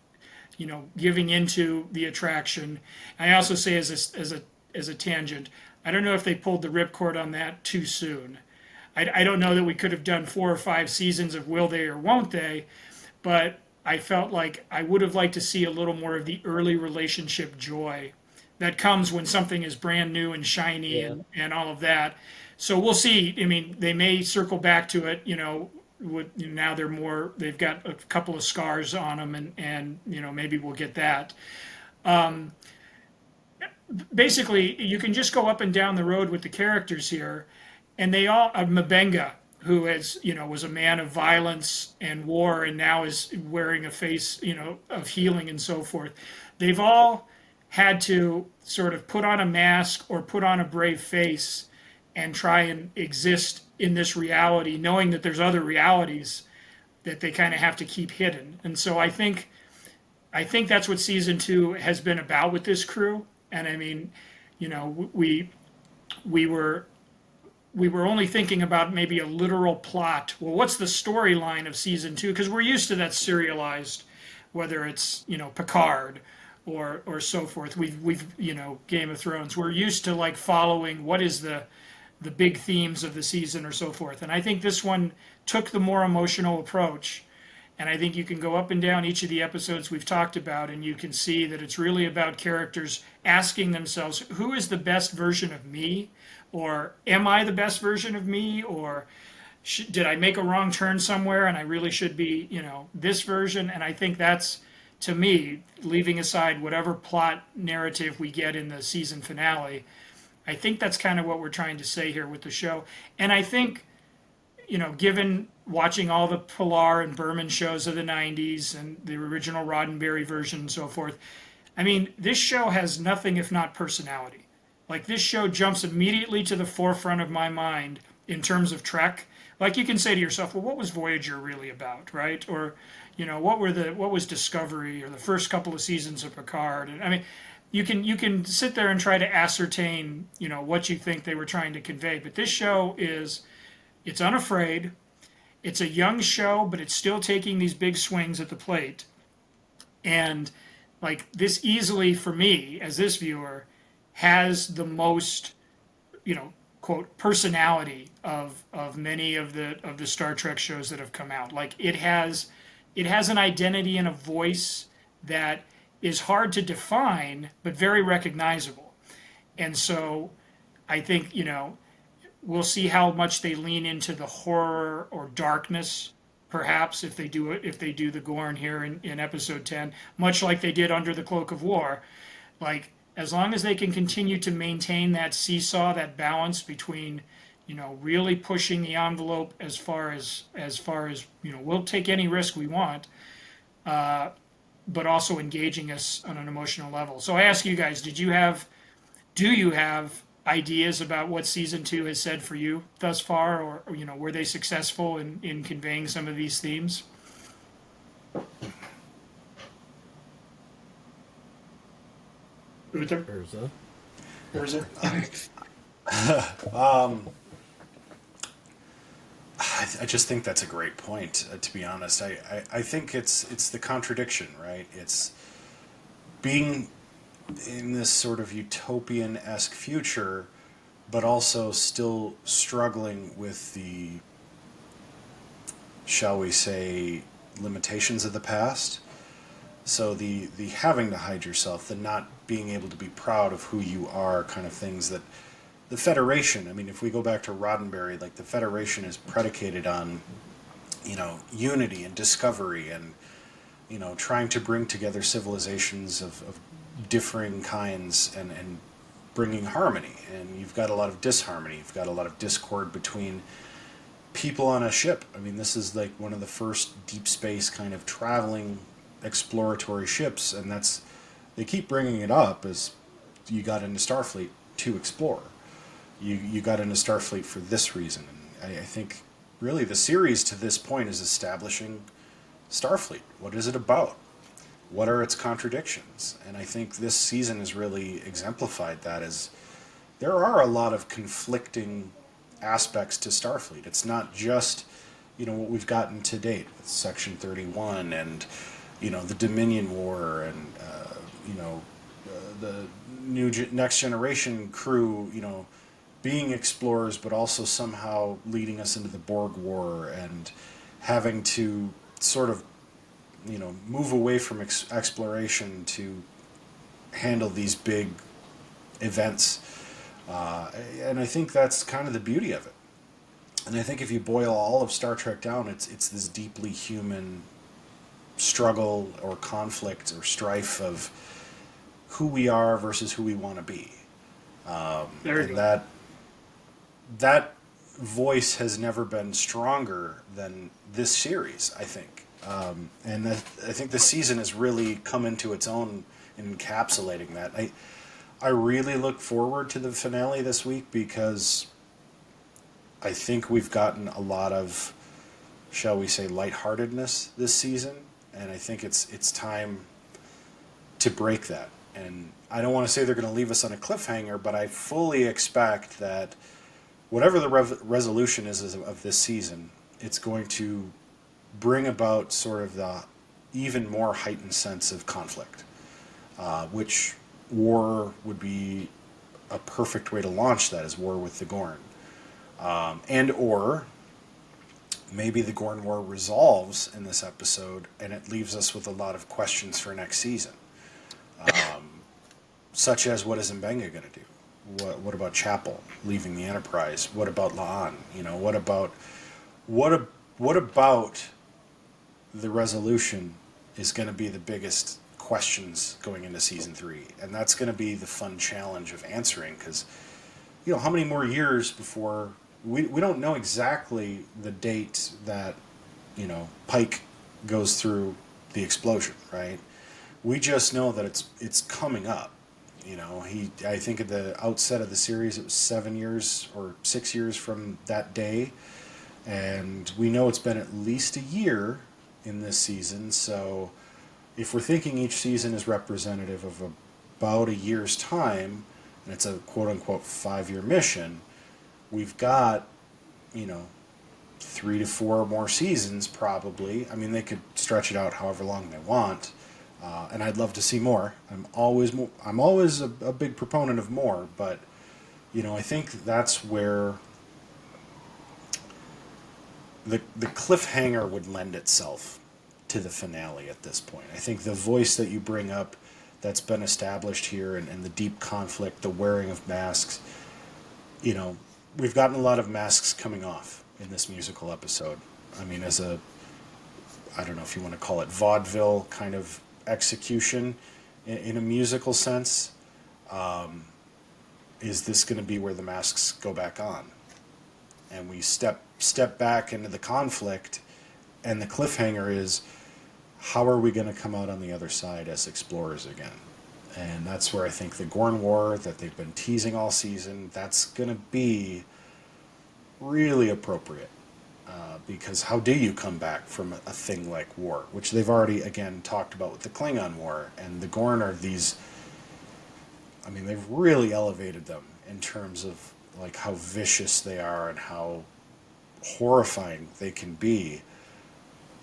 giving into the attraction. I also say as a tangent, I don't know if they pulled the ripcord on that too soon. I don't know that we could have done 4 or 5 seasons of will they or won't they, but I felt like I would have liked to see a little more of the early relationship joy that comes when something is brand new and shiny and all of that. So we'll see. I mean, they may circle back to it, now they've got a couple of scars on them and maybe we'll get that. basically, you can just go up and down the road with the characters here, and they all, Mabenga, who has, was a man of violence and war, and now is wearing a face, of healing and so forth. They've all had to sort of put on a mask or put on a brave face and try and exist in this reality, knowing that there's other realities that they kind of have to keep hidden. And so I think that's what season 2 has been about with this crew. And I mean, we were only thinking about maybe a literal plot. Well, what's the storyline of season 2? Because we're used to that serialized, whether it's Picard or so forth. We've Game of Thrones. We're used to like following what is the big themes of the season or so forth. And I think this one took the more emotional approach. And I think you can go up and down each of the episodes we've talked about, and you can see that it's really about characters asking themselves, who is the best version of me? Or am I the best version of me? Or did I make a wrong turn somewhere and I really should be, this version? And I think that's, to me, leaving aside whatever plot narrative we get in the season finale, I think that's kind of what we're trying to say here with the show. And I think, given watching all the Pilar and Berman shows of the 90s and the original Roddenberry version and so forth, I mean, this show has nothing if not personality. Like, this show jumps immediately to the forefront of my mind in terms of Trek. Like, you can say to yourself, well, what was Voyager really about, right? Or, what was Discovery or the first couple of seasons of Picard? And I mean, you can sit there and try to ascertain, what you think they were trying to convey. But this show it's unafraid. It's a young show, but it's still taking these big swings at the plate. And like, this easily, for me as this viewer, has the most, quote, personality of many of the Star Trek shows that have come out. Like, it has an identity and a voice that is hard to define, but very recognizable. And so I think, we'll see how much they lean into the horror or darkness, perhaps, if they do the Gorn here in episode 10, much like they did Under the Cloak of War. Like, as long as they can continue to maintain that seesaw, that balance between, really pushing the envelope as far as we'll take any risk we want, but also engaging us on an emotional level. So I ask you guys, do you have ideas about what season 2 has said for you thus far, or were they successful in conveying some of these themes? Urza. I just think that's a great point, to be honest. I think it's the contradiction, right? It's being in this sort of utopian-esque future, but also still struggling with the, shall we say, limitations of the past. So the having to hide yourself, the not being able to be proud of who you are, kind of things that the Federation, I mean, if we go back to Roddenberry, like, the Federation is predicated on, unity and discovery and, trying to bring together civilizations of differing kinds and bringing harmony. And you've got a lot of disharmony. You've got a lot of discord between people on a ship. I mean, this is like one of the first deep space kind of traveling exploratory ships, and they keep bringing it up as you got into Starfleet to explore. You got into Starfleet for this reason. And I think really the series to this point is establishing Starfleet. What is it about? What are its contradictions? And I think this season has really exemplified that, as there are a lot of conflicting aspects to Starfleet. It's not just, what we've gotten to date with Section 31 and, the Dominion War and, the next generation crew, being explorers, but also somehow leading us into the Borg War and having to sort of, move away from exploration to handle these big events. And I think that's kind of the beauty of it. And I think if you boil all of Star Trek down, it's this deeply human struggle or conflict or strife of who we are versus who we want to be. There you And go. that voice has never been stronger than this series, I think. And I think this season has really come into its own in encapsulating that. I really look forward to the finale this week because I think we've gotten a lot of, shall we say, lightheartedness this season, and I think it's time to break that. And I don't want to say they're going to leave us on a cliffhanger, but I fully expect that whatever the resolution is of this season, it's going to bring about sort of the even more heightened sense of conflict, which war would be a perfect way to launch that, is war with the Gorn. And or maybe the Gorn War resolves in this episode and it leaves us with a lot of questions for next season. Such as, what is Mbenga going to do? What about Chapel leaving the Enterprise? What about La'an? You know, what about the resolution is going to be the biggest questions going into season 3, and that's going to be the fun challenge of answering, because you know, how many more years before we don't know exactly the date that, you know, Pike goes through the explosion, right? We just know that it's coming up. You know, I think at the outset of the series it was 7 years or 6 years from that day, and we know it's been at least a year in this season. So if we're thinking each season is representative of about a year's time, and it's a quote-unquote 5-year mission, we've got, you know, 3 to 4 more seasons probably. I mean, they could stretch it out however long they want, and I'd love to see more. I'm always a big proponent of more, but you know, I think that's where the cliffhanger would lend itself to the finale at this point. I think the voice that you bring up that's been established here, and the deep conflict, the wearing of masks, you know, we've gotten a lot of masks coming off in this musical episode. I mean, as a, I don't know if you want to call it vaudeville kind of execution in a musical sense, is this going to be where the masks go back on? And we step back into the conflict, and the cliffhanger is, how are we going to come out on the other side as explorers again? And that's where I think the Gorn War that they've been teasing all season, that's going to be really appropriate. Because how do you come back from a thing like war, which they've already, again, talked about with the Klingon War, and the Gorn are these, I mean, they've really elevated them in terms of like how vicious they are and how horrifying they can be.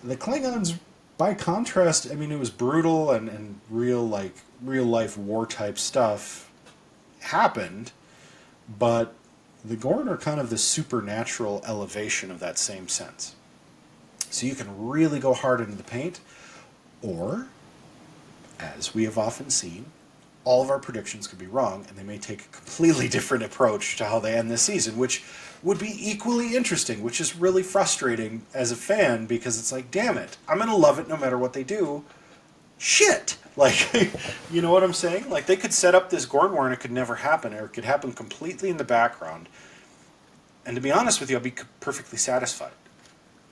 The Klingons, by contrast, I mean, it was brutal and real life war type stuff happened, but the Gorn are kind of the supernatural elevation of that same sense. So you can really go hard into the paint, or, as we have often seen, all of our predictions could be wrong, and they may take a completely different approach to how they end this season, which would be equally interesting, which is really frustrating as a fan, because it's like, damn it, I'm going to love it no matter what they do. Shit! Like, you know what I'm saying? Like, they could set up this Gorn War and it could never happen, or it could happen completely in the background. And to be honest with you, I'll be perfectly satisfied.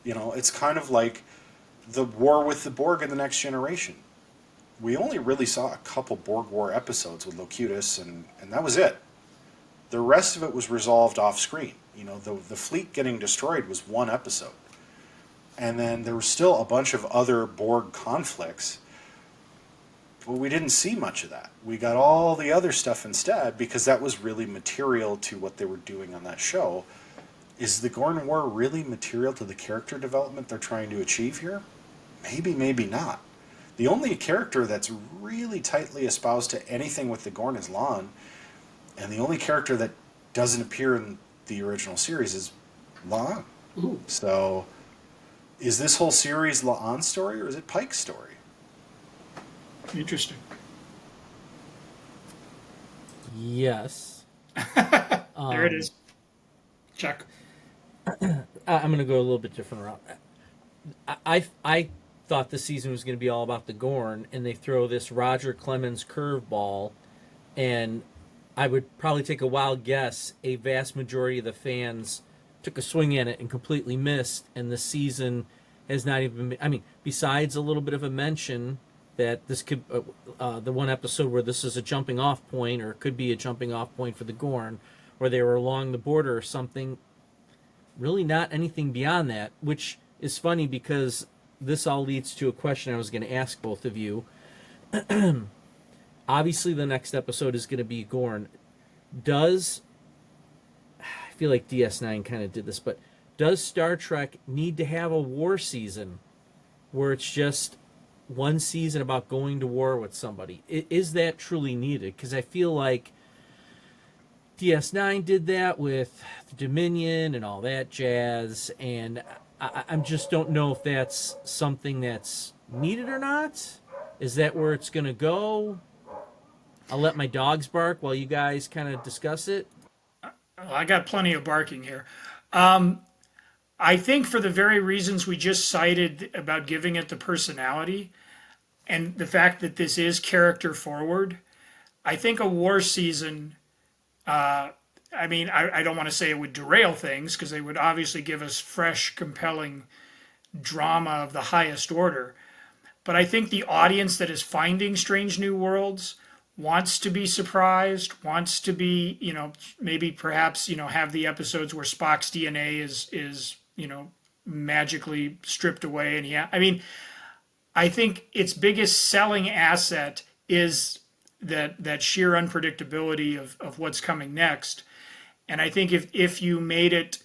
You know, it's kind of like the war with the Borg in The Next Generation. We only really saw a couple Borg War episodes with Locutus, and that was it. The rest of it was resolved off screen. You know, the fleet getting destroyed was one episode. And then there was still a bunch of other Borg conflicts, but we didn't see much of that. We got all the other stuff instead, because that was really material to what they were doing on that show. Is the Gorn War really material to the character development they're trying to achieve here? Maybe, maybe not. The only character that's really tightly espoused to anything with the Gorn is La'an, and the only character that doesn't appear in the original series is La'an. Ooh. So, is this whole series La'an's story, or is it Pike's story? Interesting. Yes. There it is. Check. I'm going to go a little bit different route. I thought the season was going to be all about the Gorn, and they throw this Roger Clemens curveball, and I would probably take a wild guess a vast majority of the fans took a swing at it and completely missed, and the season has not even been, I mean, besides a little bit of a mention that this could, the one episode where this is a jumping off point, or it could be a jumping off point for the Gorn, where they were along the border or something, really not anything beyond that, which is funny because this all leads to a question I was going to ask both of you. Obviously, the next episode is going to be Gorn. I feel like DS9 kind of did this, but does Star Trek need to have a war season where it's just one season about going to war with somebody? Is that truly needed? Because I feel like DS9 did that with the Dominion and all that jazz, and I just don't know if that's something that's needed or not. Is that where it's going to go? I'll let my dogs bark while you guys kind of discuss it. Well, I got plenty of barking here. I think for the very reasons we just cited about giving it the personality and the fact that this is character forward, I think a war season, I don't want to say it would derail things because they would obviously give us fresh, compelling drama of the highest order. But I think the audience that is finding Strange New Worlds wants to be surprised, wants to be, maybe perhaps, have the episodes where Spock's DNA is magically stripped away. And I think its biggest selling asset is that sheer unpredictability of what's coming next. And I think if you made it,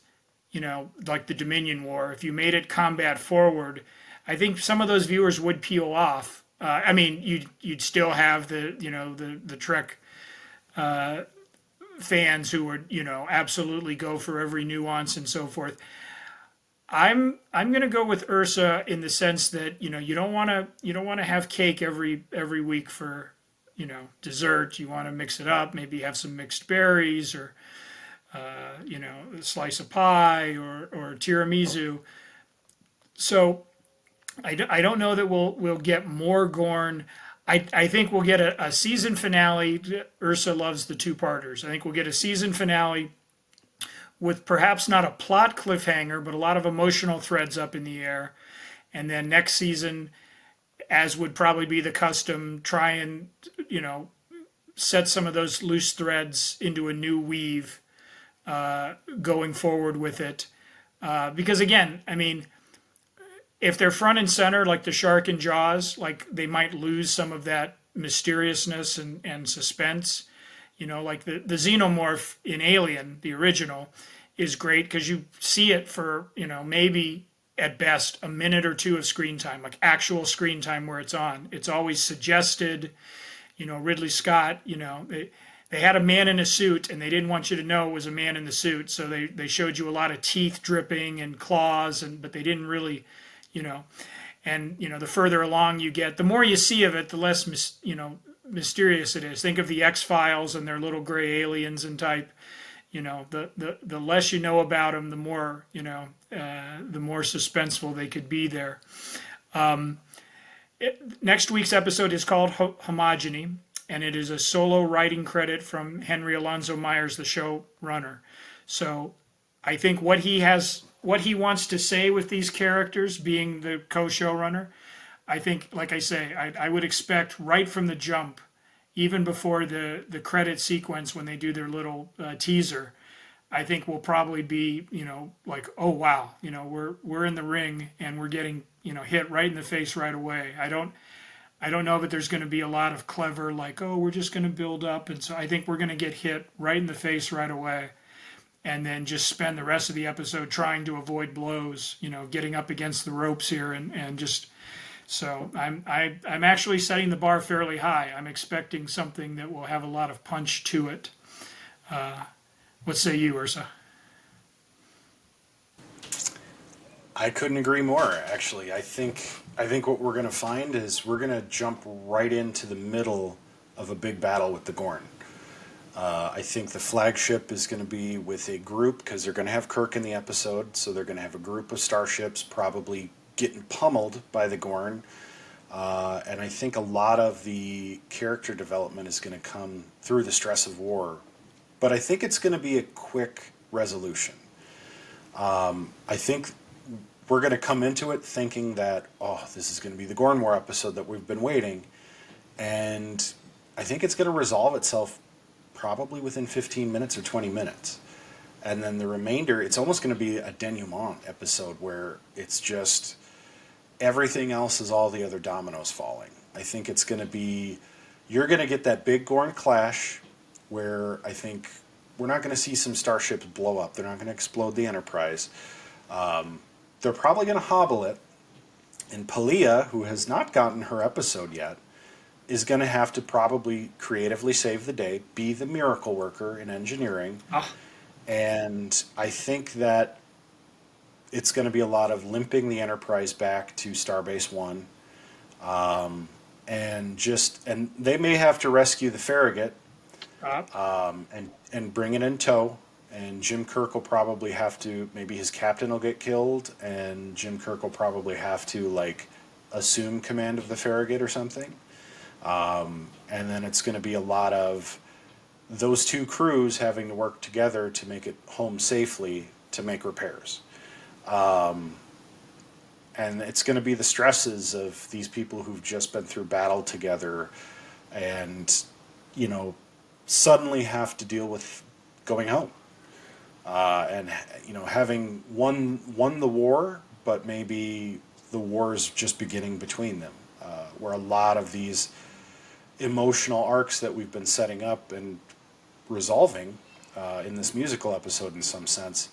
like the Dominion War, if you made it combat forward, I think some of those viewers would peel off. You'd still have the Trek fans who would absolutely go for every nuance and so forth. I'm going to go with Ursa in the sense that you don't want to have cake every week for dessert. You want to mix it up, maybe have some mixed berries or a slice of pie or tiramisu. So I don't know that we'll get more Gorn. I think we'll get a season finale. Ursa loves the two-parters. I think we'll get a season finale with perhaps not a plot cliffhanger, but a lot of emotional threads up in the air. And then next season, as would probably be the custom, try and, set some of those loose threads into a new weave going forward with it. Because again, if they're front and center like the shark in Jaws, like they might lose some of that mysteriousness and suspense. Like the xenomorph in Alien, the original, is great because you see it for, maybe at best a minute or two of screen time, like actual screen time where it's on. It's always suggested, Ridley Scott, they had a man in a suit and they didn't want you to know it was a man in the suit. So they showed you a lot of teeth dripping and claws, but they didn't really, and the further along you get, the more you see of it, the less mysterious it is. Think of the X-Files and their little gray aliens and type. The less you know about them, the more suspenseful they could be there. Next week's episode is called Homogeny, and it is a solo writing credit from Henry Alonzo Myers, the showrunner. So I think what he wants to say with these characters, being the co-showrunner, I think, like I say, I would expect right from the jump, even before the credit sequence when they do their little teaser, I think will probably be, like, oh wow, we're in the ring and we're getting, hit right in the face right away. I don't know that there's going to be a lot of clever, like, oh, we're just going to build up, and so I think we're going to get hit right in the face right away. And then just spend the rest of the episode trying to avoid blows, getting up against the ropes here, and just so I'm actually setting the bar fairly high. I'm expecting something that will have a lot of punch to it. What say you, Ursa? I couldn't agree more. Actually, I think what we're going to find is we're going to jump right into the middle of a big battle with the Gorn. I think the flagship is going to be with a group, because they're going to have Kirk in the episode, so they're going to have a group of starships probably getting pummeled by the Gorn. And I think a lot of the character development is going to come through the stress of war. But I think it's going to be a quick resolution. I think we're going to come into it thinking that, oh, this is going to be the Gorn War episode that we've been waiting. And I think it's going to resolve itself probably within 15 minutes or 20 minutes. And then the remainder, it's almost going to be a denouement episode where it's just everything else is all the other dominoes falling. I think it's going to be, you're going to get that big Gorn clash where I think we're not going to see some starships blow up. They're not going to explode the Enterprise. They're probably going to hobble it. And Pelia, who has not gotten her episode yet, is going to have to probably creatively save the day, be the miracle worker in engineering. And I think that it's going to be a lot of limping the Enterprise back to Starbase One, and they may have to rescue the Farragut, and bring it in tow. And Jim Kirk will probably have to, maybe his captain will get killed, and Jim Kirk will probably have to like assume command of the Farragut or something. And then it's going to be a lot of those two crews having to work together to make it home safely to make repairs. And it's going to be the stresses of these people who've just been through battle together and, suddenly have to deal with going home. And, having won the war, but maybe the war is just beginning between them, where a lot of these emotional arcs that we've been setting up and resolving in this musical episode in some sense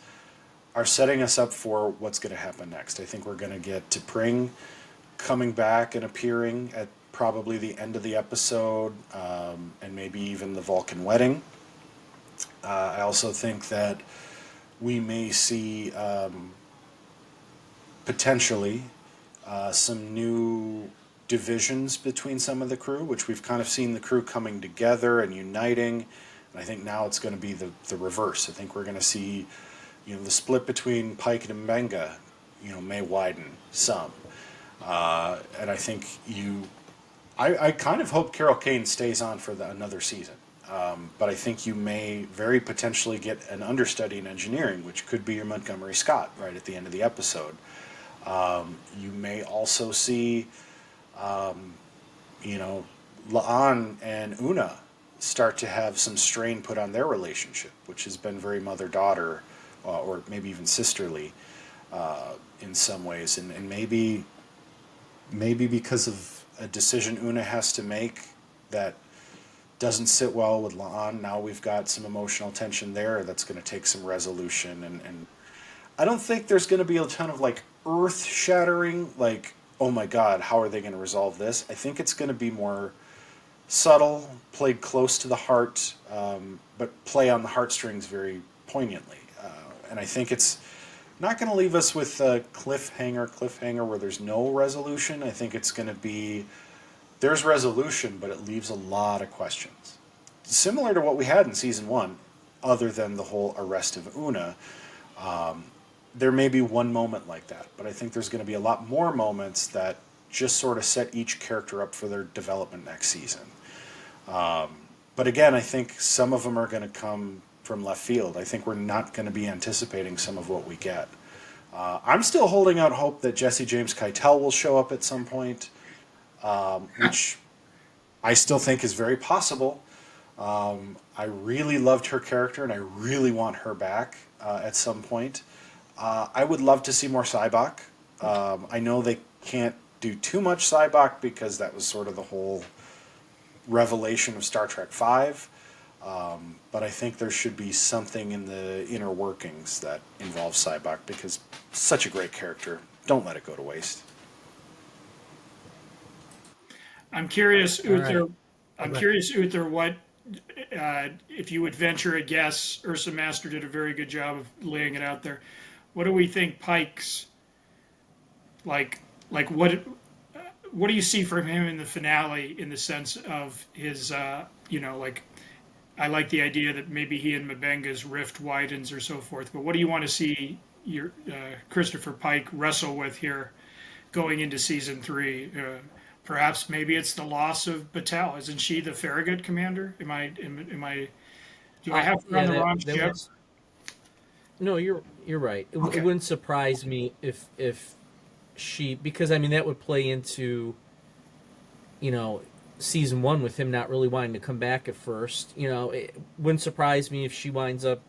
are setting us up for what's going to happen next. I think we're going to get T'Pring coming back and appearing at probably the end of the episode, and maybe even the Vulcan wedding. I also think that we may see potentially some new divisions between some of the crew, which we've kind of seen the crew coming together and uniting. And I think now it's going to be the reverse. I think we're going to see, the split between Pike and Mbenga, may widen some. And I think I kind of hope Carol Kane stays on for another season. But I think you may very potentially get an understudy in engineering, which could be your Montgomery Scott right at the end of the episode. You may also see, La'an and Una start to have some strain put on their relationship, which has been very mother-daughter, or maybe even sisterly in some ways. And maybe because of a decision Una has to make that doesn't sit well with La'an, now we've got some emotional tension there that's going to take some resolution. And I don't think there's going to be a ton of earth-shattering, oh my god, how are they going to resolve this? I think it's going to be more subtle, played close to the heart, but play on the heartstrings very poignantly. And I think it's not going to leave us with a cliffhanger where there's no resolution. I think it's going to be, there's resolution, but it leaves a lot of questions. Similar to what we had in Season 1, other than the whole arrest of Una. There may be one moment like that, but I think there's going to be a lot more moments that just sort of set each character up for their development next season. But again, I think some of them are going to come from left field. I think we're not going to be anticipating some of what we get. I'm still holding out hope that Jesse James Keitel will show up at some point, which I still think is very possible. I really loved her character, and I really want her back at some point. I would love to see more Sybok. I know they can't do too much Sybok because that was sort of the whole revelation of Star Trek V. But I think there should be something in the inner workings that involves Sybok because such a great character. Don't let it go to waste. I'm curious, Uther. Right. I'm curious, Uther, what if you would venture a guess? Ursa Master did a very good job of laying it out there. What do we think Pike's like? What do you see from him in the finale in the sense of his? I like the idea that maybe he and Mbenga's rift widens or so forth. But what do you want to see your Christopher Pike wrestle with here going into season 3. Perhaps maybe it's the loss of Battelle. Isn't she the Farragut commander? Do I have her on Yeah, the wrong that ship? was no. You're right. It Okay. wouldn't surprise me if she, because I mean that would play into, you know, season 1 with him not really wanting to come back at first. You know, it wouldn't surprise me if she winds up,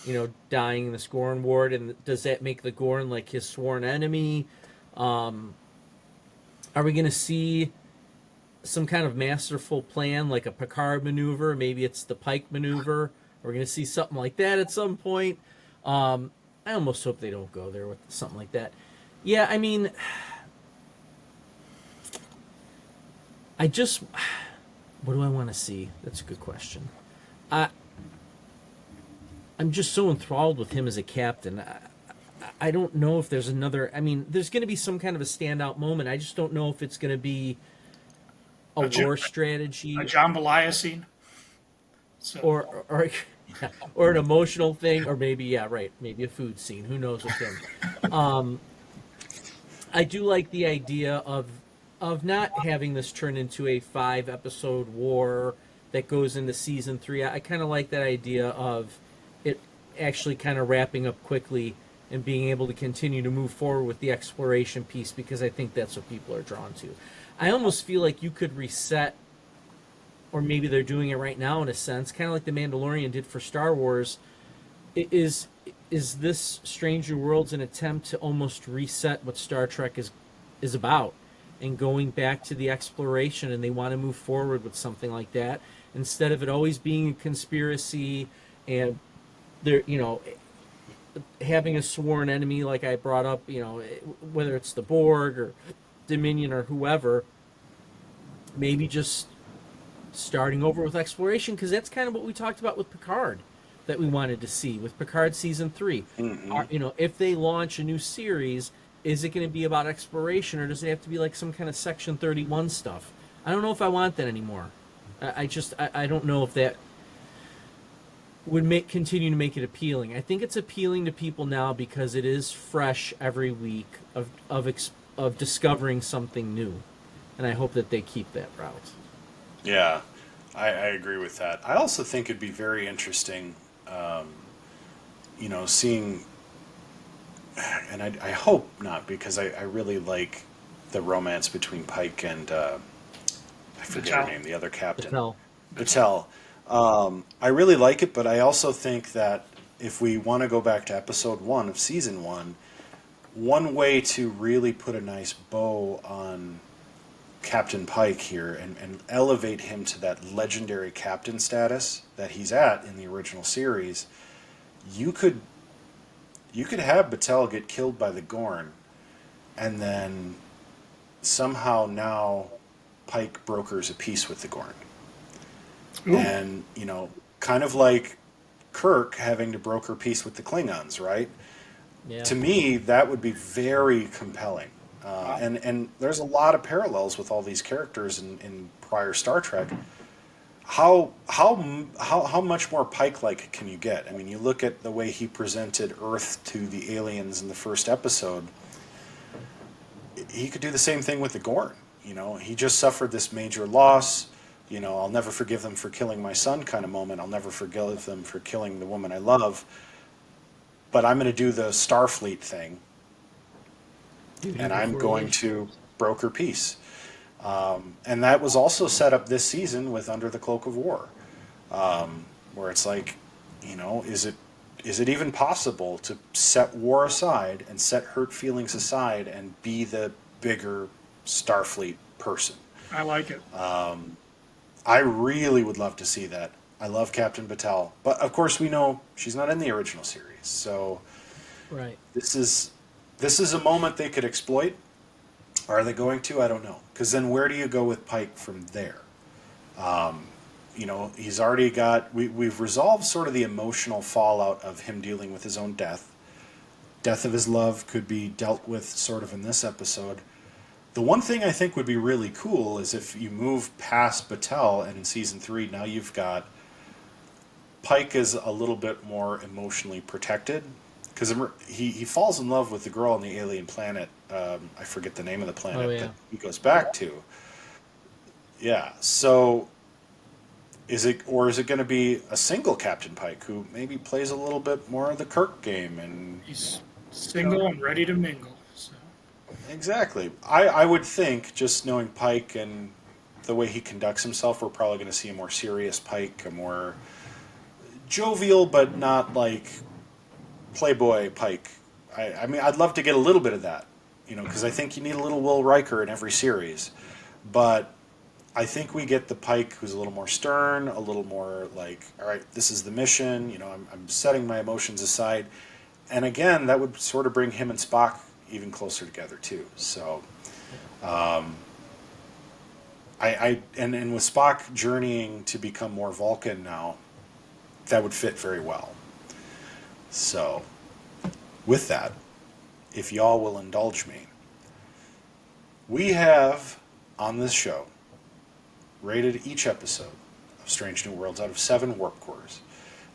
you know, dying in the Scorn Ward. And does that make the Gorn like his sworn enemy? Are we going to see some kind of masterful plan, like a Picard maneuver? Maybe it's the Pike maneuver. We're going to see something like that at some point. I almost hope they don't go there with something like that. Yeah, I mean, I just, what do I want to see? That's a good question. I, I'm just so enthralled with him as a captain. I don't know if there's another. I mean, there's going to be some kind of a standout moment. I just don't know if it's going to be a A, war strategy a jambalaya scene. So or or an emotional thing, or maybe, yeah, right, maybe a food scene. Who knows with him? I do like the idea of not having this turn into a 5-episode war that goes into season 3. I kind of like that idea of it actually kind of wrapping up quickly and being able to continue to move forward with the exploration piece, because I think that's what people are drawn to. I almost feel like you could reset, or maybe they're doing it right now in a sense, kind of like the Mandalorian did for Star Wars. Is this Strange New Worlds an attempt to almost reset what Star Trek is about, and going back to the exploration, and they want to move forward with something like that instead of it always being a conspiracy and they're, you know, having a sworn enemy like I brought up, you know, whether it's the Borg or Dominion or whoever, maybe just starting over with exploration, because that's kind of what we talked about with Picard that we wanted to see with Picard season 3. You know, if they launch a new series, is it going to be about exploration, or does it have to be like some kind of Section 31 stuff? I don't know if I want that anymore. I don't know if that would continue to make it appealing. I think it's appealing to people now because it is fresh every week of discovering something new, and I hope that they keep that route. Yeah, I agree with that. I also think it'd be very interesting, you know, seeing, and I hope not, because I really like the romance between Pike and I forget her name, the other captain. Battelle. I really like it, but I also think that if we want to go back to episode 1 of season 1, one way to really put a nice bow on Captain Pike here and elevate him to that legendary captain status that he's at in the original series, you could have Battelle get killed by the Gorn, and then somehow now Pike brokers a peace with the Gorn. Ooh. And, you know, kind of like Kirk having to broker peace with the Klingons, right? Yeah. To me, that would be very compelling. And there's a lot of parallels with all these characters in prior Star Trek. How much more Pike-like can you get? I mean, you look at the way he presented Earth to the aliens in the first episode. He could do the same thing with the Gorn. You know, he just suffered this major loss. You know, I'll never forgive them for killing my son kind of moment. I'll never forgive them for killing the woman I love. But I'm going to do the Starfleet thing. And I'm going to broker peace. And that was also set up this season with Under the Cloak of War. Where it's like, you know, is it even possible to set war aside and set hurt feelings aside and be the bigger Starfleet person? I like it. I really would love to see that. I love Captain Battelle, but of course we know she's not in the original series. So, right, this is a moment they could exploit. Are they going to? I don't know. Because then where do you go with Pike from there? You know, he's already got. We've resolved sort of the emotional fallout of him dealing with his own death. Death of his love could be dealt with sort of in this episode. The one thing I think would be really cool is if you move past Battelle, and in season 3 now you've got Pike is a little bit more emotionally protected, because he falls in love with the girl on the alien planet. I forget the name of the planet that he goes back to. Yeah. So, is it going to be a single Captain Pike who maybe plays a little bit more of the Kirk game and He's single and ready to mingle. So. exactly. I would think, just knowing Pike and the way he conducts himself, we're probably going to see a more serious Pike, a more jovial but not like playboy Pike. I mean, I'd love to get a little bit of that, because I think you need a little Will Riker in every series. But I think we get the Pike who's a little more stern, a little more like, all right, this is the mission. I'm setting my emotions aside. And again, that would sort of bring him and Spock even closer together too. So, and with Spock journeying to become more Vulcan now, that would fit very well. So, with that, if y'all will indulge me, we have on this show rated each episode of Strange New Worlds out of 7 warp cores,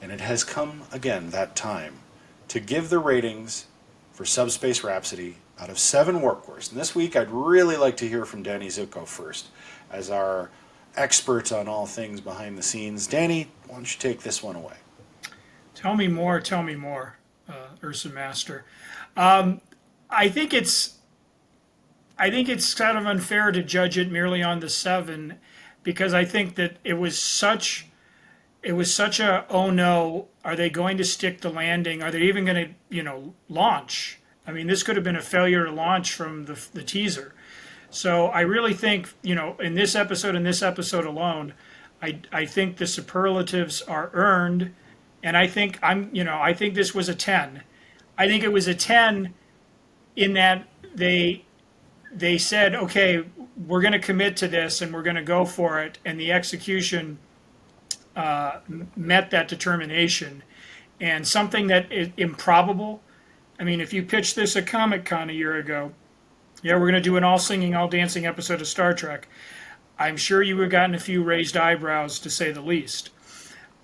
and it has come again that time to give the ratings for Subspace Rhapsody out of 7 warp cores. And this week I'd really like to hear from Danny Zuko first, as our expert on all things behind the scenes. Danny, why don't you take this one away? Tell me more, Ursa Master. I think it's kind of unfair to judge it merely on the 7, because I think that it was such a, oh no, are they going to stick the landing? Are they even going to launch? I mean, this could have been a failure to launch from the teaser. So I really think, in this episode and this episode alone, I think the superlatives are earned, and I think I think this was a 10. I think it was a 10 in that they said, okay, we're going to commit to this and we're going to go for it, and the execution met that determination. And something that is improbable. I mean, if you pitched this at Comic-Con a year ago, yeah, we're going to do an all singing, all dancing episode of Star Trek, I'm sure you would have gotten a few raised eyebrows, to say the least.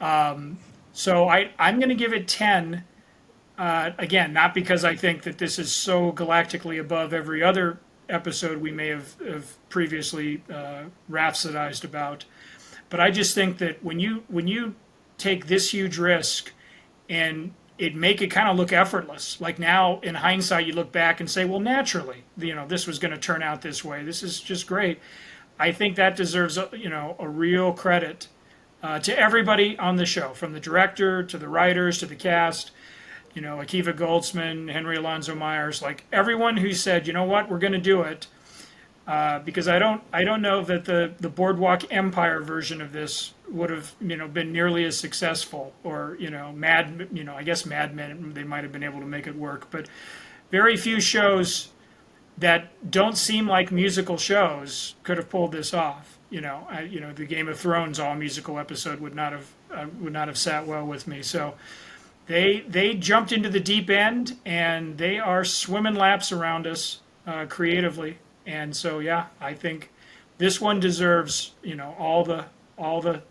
So I'm going to give it 10. Again, not because I think that this is so galactically above every other episode we may have previously rhapsodized about, but I just think that when you take this huge risk and make it kind of look effortless, like now in hindsight you look back and say, well, naturally, this was going to turn out this way. This is just great. I think that deserves a real credit to everybody on the show, from the director to the writers to the cast. Akiva Goldsman, Henry Alonzo Myers, like everyone who said, you know what, we're going to do it, because I don't know that the Boardwalk Empire version of this would have been nearly as successful, or I guess Mad Men, they might have been able to make it work, but very few shows that don't seem like musical shows could have pulled this off. The Game of Thrones all musical episode would not have sat well with me. So they jumped into the deep end, and they are swimming laps around us creatively. And so, yeah, I think this one deserves, all the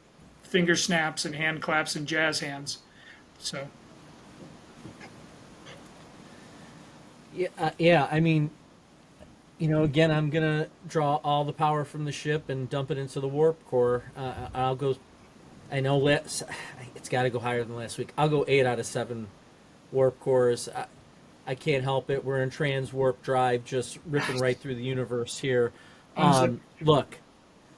finger snaps and hand claps and jazz hands. So. Yeah. I mean, again, I'm gonna draw all the power from the ship and dump it into the warp core. I'll go. I know it's got to go higher than last week. I'll go 8 out of 7 warp cores. I can't help it. We're in trans warp drive, just ripping right through the universe here. Look,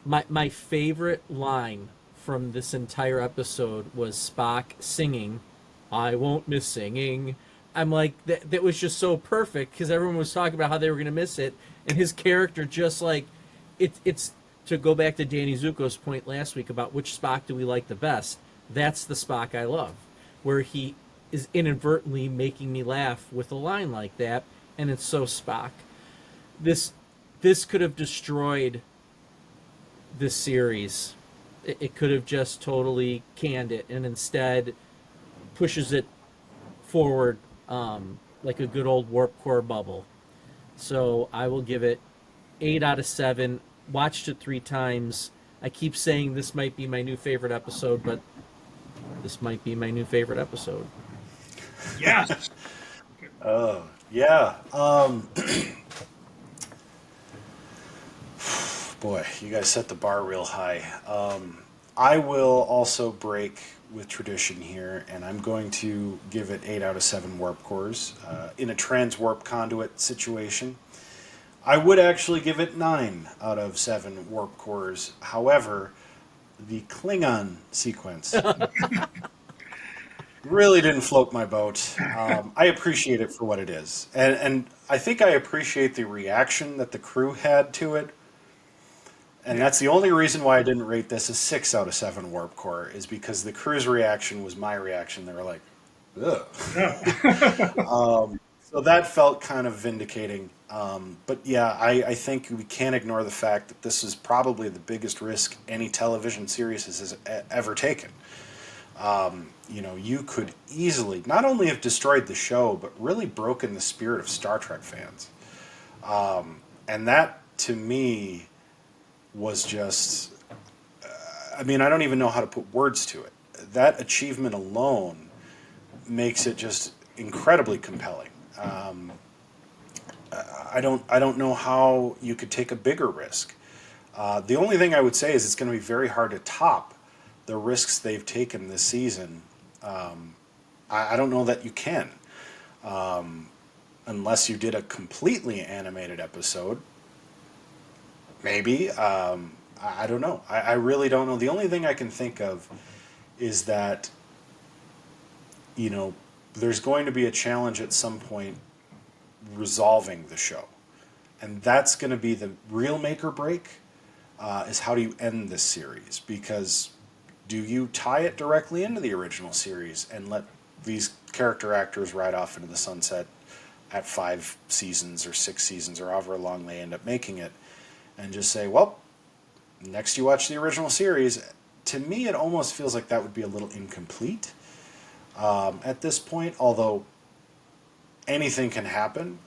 my favorite line from this entire episode was Spock singing, "I won't miss singing." I'm like, that was just so perfect, because everyone was talking about how they were going to miss it, and his character just like, it's to go back to Danny Zuko's point last week about which Spock do we like the best. That's the Spock I love, where he is inadvertently making me laugh with a line like that, and it's so Spock. This could have destroyed this series. It could have just totally canned it, and instead pushes it forward like a good old warp core bubble. So I will give it 8 out of 7. Watched it 3 times. I keep saying this might be my new favorite episode, but this might be my new favorite episode. Yes. Yeah. Boy, you guys set the bar real high. I will also break with tradition here, and I'm going to give it 8 out of 7 warp cores in a transwarp conduit situation. I would actually give it 9 out of 7 warp cores. However, the Klingon sequence really didn't float my boat. I appreciate it for what it is. And I think I appreciate the reaction that the crew had to it. And that's the only reason why I didn't rate this a 6 out of 7 warp core, is because the crew's reaction was my reaction. They were like, ugh. So that felt kind of vindicating. But yeah, I think we can't ignore the fact that this is probably the biggest risk any television series has ever taken. You could easily not only have destroyed the show, but really broken the spirit of Star Trek fans. And that, to me, was just, I don't even know how to put words to it. That achievement alone makes it just incredibly compelling. I don't know how you could take a bigger risk. The only thing I would say is it's going to be very hard to top the risks they've taken this season. I don't know that you can, unless you did a completely animated episode. Maybe. I don't know. I really don't know. The only thing I can think of is that, there's going to be a challenge at some point resolving the show. And that's going to be the real make or break, is how do you end this series? Because do you tie it directly into the original series and let these character actors ride off into the sunset at 5 seasons or 6 seasons or however long they end up making it, and just say, well, next you watch the original series? To me, it almost feels like that would be a little incomplete at this point, although anything can happen.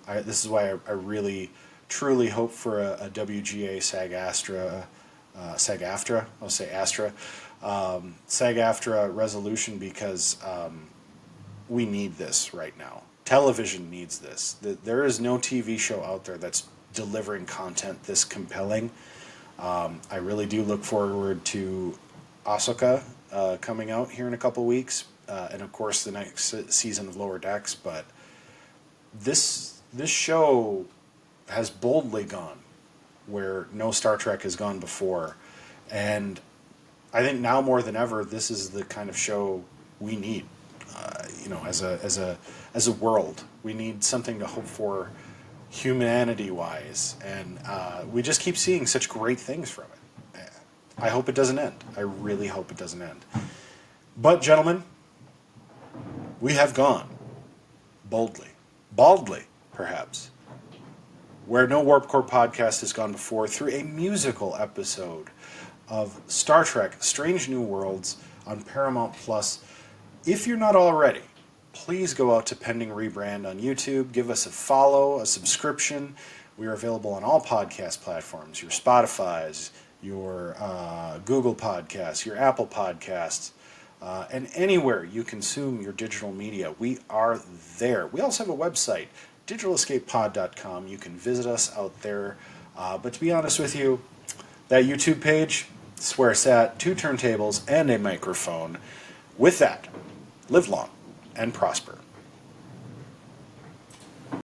This is why I really, truly hope for a WGA SAG-AFTRA, SAG-AFTRA resolution, because we need this right now. Television needs this. There is no TV show out there that's delivering content this compelling. I really do look forward to Ahsoka coming out here in a couple weeks, and of course the next season of Lower Decks. But this show has boldly gone where no Star Trek has gone before, and I think now more than ever, this is the kind of show we need. As a world, we need something to hope for, humanity-wise, and we just keep seeing such great things from it. I hope it doesn't end. I really hope it doesn't end. But, gentlemen, we have gone boldly, baldly, perhaps, where no Warp Core podcast has gone before, through a musical episode of Star Trek Strange New Worlds on Paramount Plus. If you're not already, please go out to Pending Rebrand on YouTube. Give us a follow, a subscription. We are available on all podcast platforms, your Spotify's, your Google Podcasts, your Apple Podcasts, and anywhere you consume your digital media. We are there. We also have a website, digitaliscapepod.com. You can visit us out there. But to be honest with you, that YouTube page, it's where it's at. 2 turntables and a microphone. With that, live long and prosper.